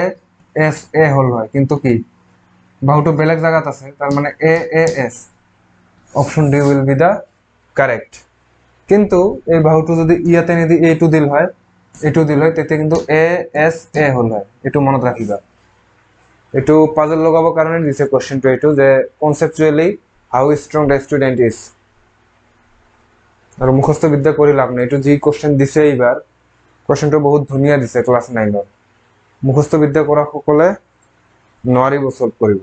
এস এ হল হয়, কিন্তু কি বাহুটো বেলেগ জায়গাত আছে, তার মানে এ এ এস, option D will be the correct. কিন্তু এই বাহুটো যদি ইয়াতে নিদি এ টু দিল হয়, তেতিয়া কিন্তু এ এস এ হল হয়, এইটো মনত রাখিবা। এইটো পাজল লগাবৰ কাৰণে দিছে কোশ্চেনটো, এইটো যে conceptually how strong the student is. আৰু মুখস্থ বিদ্যা কৰি লাভ নাই, এইটো যি কোশ্চেন দিছে এইবাৰ, কোশ্চেনটো বহুত ধুনীয়া দিছে ক্লাছ 9ত। মুখস্থ বিদ্যা কৰা সকলে নোৱাৰিব সলভ কৰিব।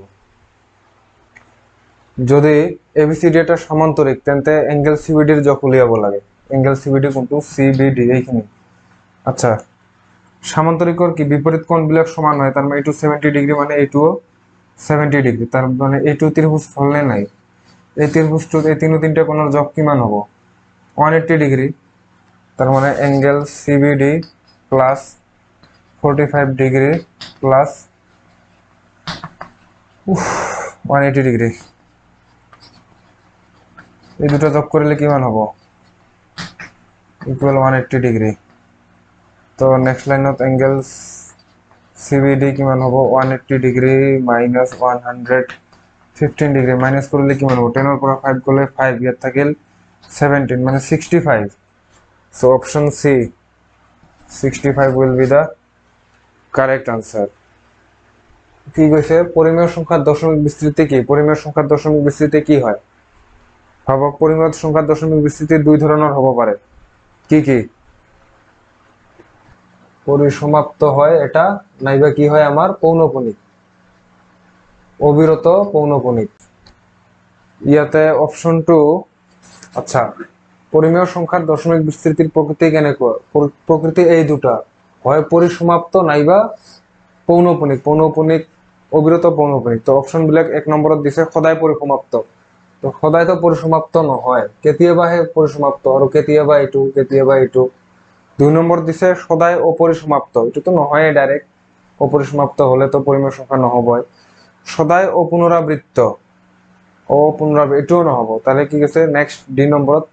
যদি এবিসিডি এটা সমান্তরিক, তেন্তে এঙ্গেল সিবিডির যোগ উলিয়াব লাগে। এঙ্গেল সিবিডি কোনটো? সিবিডি, এইখিনি। আচ্ছা, সামান্তরিকর কি বিপরীত কোণবিলাক সমান হয়, তার মানে এইটো 70 ডিগ্রি, মানে এইটোও 70 ডিগ্রি, তার মানে এইটো ত্রিভুজ ফলনে নাই। এই ত্রিভুজটোত এই তিনটা কোণৰ যোগ কিমান হ'ব? 180 ডিগ্রি। তার মানে angle CBD plus 45 degree plus 180 degree, এই দুটো যোগ করলে কিমান হ'ব? Equal 180 degree. তো নেক্সট লাইনত এঙ্গেল সিবিডি কিমান হ'ব? 180 ডিগ্রি মাইনাস 115 ডিগ্রি, মাইনাস করলে কিমান হ'ব? 10 ৰ পৰা 5 গ'লে 5, ইয়াত থাকিল 17, মানে 65। So option C 65 will be the correct answer. কি কৈছে? পরিমেয় সংখ্যার দশমিক বিস্তৃতি কি? পরিমেয় সংখ্যার দশমিক বিস্তৃতি কি হয়? ভাবক, পরিমেয় সংখ্যার দশমিক বিস্তৃতি দুই ধরনের হব পারে। কি কি? পরিসমাপ্ত হয় এটা, নাইবা কি হয় আমার? পৌনঃপুনিক, অবিরত পৌনঃপুনিক। ইয়াতে অপশন 2। আচ্ছা, পরিমেয় সংখ্যার দশমিক বিস্তৃতির প্রকৃতি কেনেকুৱা? প্ৰকৃতি এই দুটা, হয় পৰিসমাপ্ত নাইবা পৌনঃপুনিক। পৌনঃপুনিক, অবিৰত পৌনঃপুনিক। তো অপশন বিলাক 1 নম্বৰত দিছে সদায় পৰিসমাপ্ত। তো সদায় তো পৰিসমাপ্ত নহয়, কেতিয়াবাহে পৰিসমাপ্ত, আৰু কেতিয়াবা এইটো। 2 নম্বৰ দিছে সদায় অপরিসমাপ্ত, এটো তো নহয় ডাইরেক্ট। অপরিসমাপ্ত হলে তো পরিমেয় সংখ্যা নহবই। সদায় অপুনরাবৃত্ত, এটাও নহব। তাহলে কি গেছে নেক্সট ডি নম্বৰত?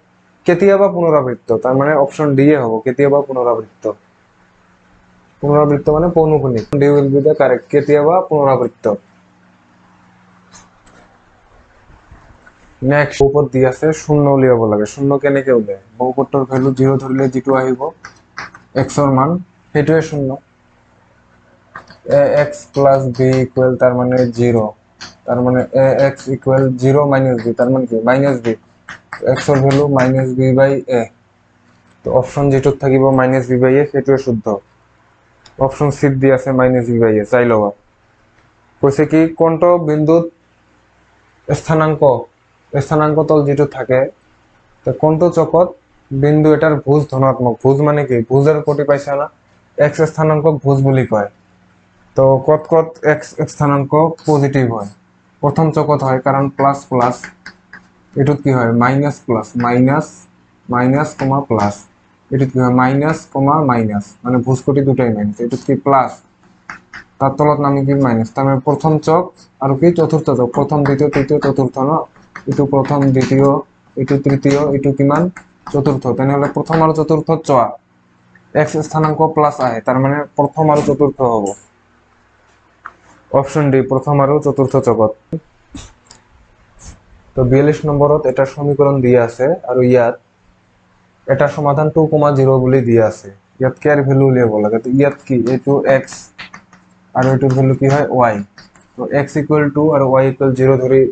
কেতিয়াবা পুনরাবৃত্ত, তার মানে অপশন ডি এ হব, কেতিয়াবা পুনরাবৃত্ত। পুনরাবৃত্ত মানে পৌনঃপুনিক, D will be the correct, কেতিয়াবা পুনরাবৃত্ত। নেক্সট বহুপদ দি আছে, শূন্য উলিয়াব লাগে। শূন্য কেনেকে উলিয়ায়? বহুপদটোৰ ভ্যালু 0 ধৰিলে যিটো আহিব x ৰ মান, সেইটোৱে শূন্য। ax প্লাস b ইকুয়াল, তার মানে 0, তার মানে ax ইকুয়াল 0 মাইনাস b, তার মানে কি? Minus b। x ৰ value minus b by a, তো অপশন যেটোত থাকিব মাইনাস b বাই a, সেইটোৱে শুদ্ধ। অপশন সি দি আছে মাইনাস b বাই a, চাই লবা। কৈছে কি কোনটো বিন্দুত স্থানাঙ্ক তল যেটো থাকে, তো কোনটো চকত বিন্দু এটার ভুজ ধনাত্মক। ভুজ মানে কি? ভুজের কোটি পাইছা না? এক্স স্থানাঙ্কক ভুজ বুলি কয়। তো কত কত এক্স স্থানাঙ্ক পজিটিভ হয়? প্রথম চকত হয়, কারণ প্লাস প্লাস। এটুত কি হয়? Minus plus, minus minus comma plus. এটুত কি হয়? মাইনাস কমা মাইনাস, মানে ভুজ কোটি দুটাই মাইনাস। এটুত কি? প্লাস। তার তলত নামি কি? মাইনাস। তার মানে প্রথম চক আর কি চতুর্থ চক, প্রথম দ্বিতীয় তৃতীয় চতুর্থ ন, এটু প্রথম দ্বিতীয়, এটু তৃতীয়, এটু কিমান? চতুর্থ। তেনেহলে প্রথম আর চতুর্থ চোৱা এক্স স্থানাঙ্ক প্লাস আহে, তার মানে প্রথম আর চতুর্থ হব। অপশন ডি, প্রথম আর চতুর্থ চকত। তো 42 নম্বরত এটা সমীকরণ দিয়া আছে, আর ইয়াত এটা সমাধান 2,0 বুলি দিয়া আছে। ইয়াত কে এর ভ্যালু উলিয়াব লাগে। তো ইয়াত কি? এইটো এক্স আর এইটোর ভ্যালু কি হয়? ওয়াই। তো এক্স ইকুয়াল 2 আর ওয়াই ইকুয়াল 0 ধরি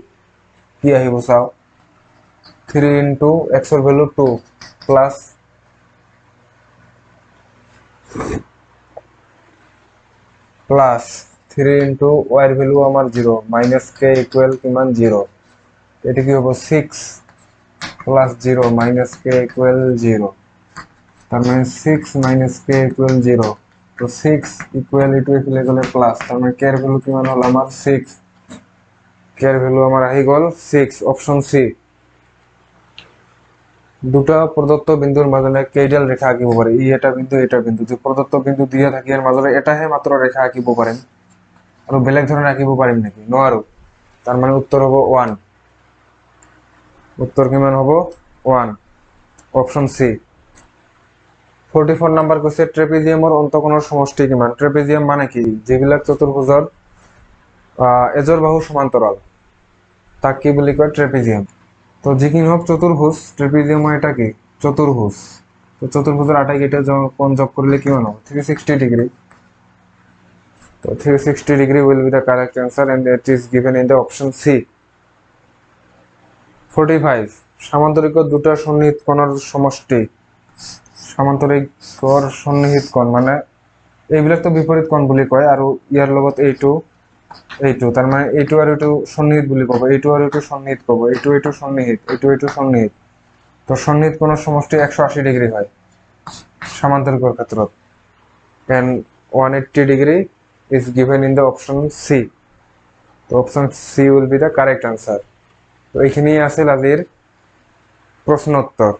কি আহিব চাও? 3 ইন্টু এক্স এর value 2 plus plus 3 into Y এর ভ্যালু আমার 0, মাইনাস কে ইকুয়াল কিমান? 0। এটা কি হবো? 6 প্লাস 0 মাইনাস কে ইকুয়াল 0, তার মানে 6 মাইনাস কে ইকুয়াল 0। তো 6 ইকুয়াল ইটু এফালে গেলে প্লাস, তার মানে কে এর ভ্যালু কিমান হল আমার? 6। কে এর ভ্যালু আমার আহি গল 6, অপশন সি। দুটা প্রদত্ত বিন্দুর মাজলে কেইডাল রেখা আঁকিব পারে? এটা বিন্দু, যে প্রদত্ত বিন্দু দিয়ে থাকি এর মাজলে এটাহে মাত্র রেখা আঁকিব পারেন, আর বেলেগ ধরনের আঁকিব পারিম নাকি? নোৱাৰো। তাৰ মানে উত্তৰ হবো 1। উত্তৰ কিমান হবো? 1, অপশন সি। 44 নাম্বাৰ কৈছে ট্ৰেপিজিয়ামৰ অন্তঃকোণৰ সমষ্টি কিমান? ট্ৰেপিজিয়াম মানে কি? যিবিলাক চতুৰ্ভুজৰ এজর বাহু সমান্তরাল তাকে কি বলি কয় ট্রেপিজিয়াম। তো যে হোক চতুর্ভুজ, ট্রেপিজিয়াম এটা কি চতুর্ভুজ। তো চতুর্ভুজের আটাই কেটে কোণ যোগ করলে কি হলো 360 ডিগ্রি। তো 360 degree will be the correct answer and it is given in the option C. 45 সামান্তরিক দুটা সন্নিহিত কোণের সমষ্টি। সামান্তরিক সন্নিহিত কোণ মানে এইবিলাক তো বিপরীত কোণ বুলি কয়, আৰু ইয়াৰ লগত এইটো তার মানে এইটো আর এইটো সন্নিহিত বুলি কব, এইটো আর এইটো সন্নিহিত কব, এইটো সন্নিহিত, এইটো সন্নিহিত। তো সন্নিহিত কোণের সমষ্টি 180 ডিগ্রি হয় সামান্তরিকের ক্ষেত্ৰত। and 180 degree is given in the option C. তো option C will be the correct answer. তো এইখানেই আছে আজির প্রশ্ন উত্তর।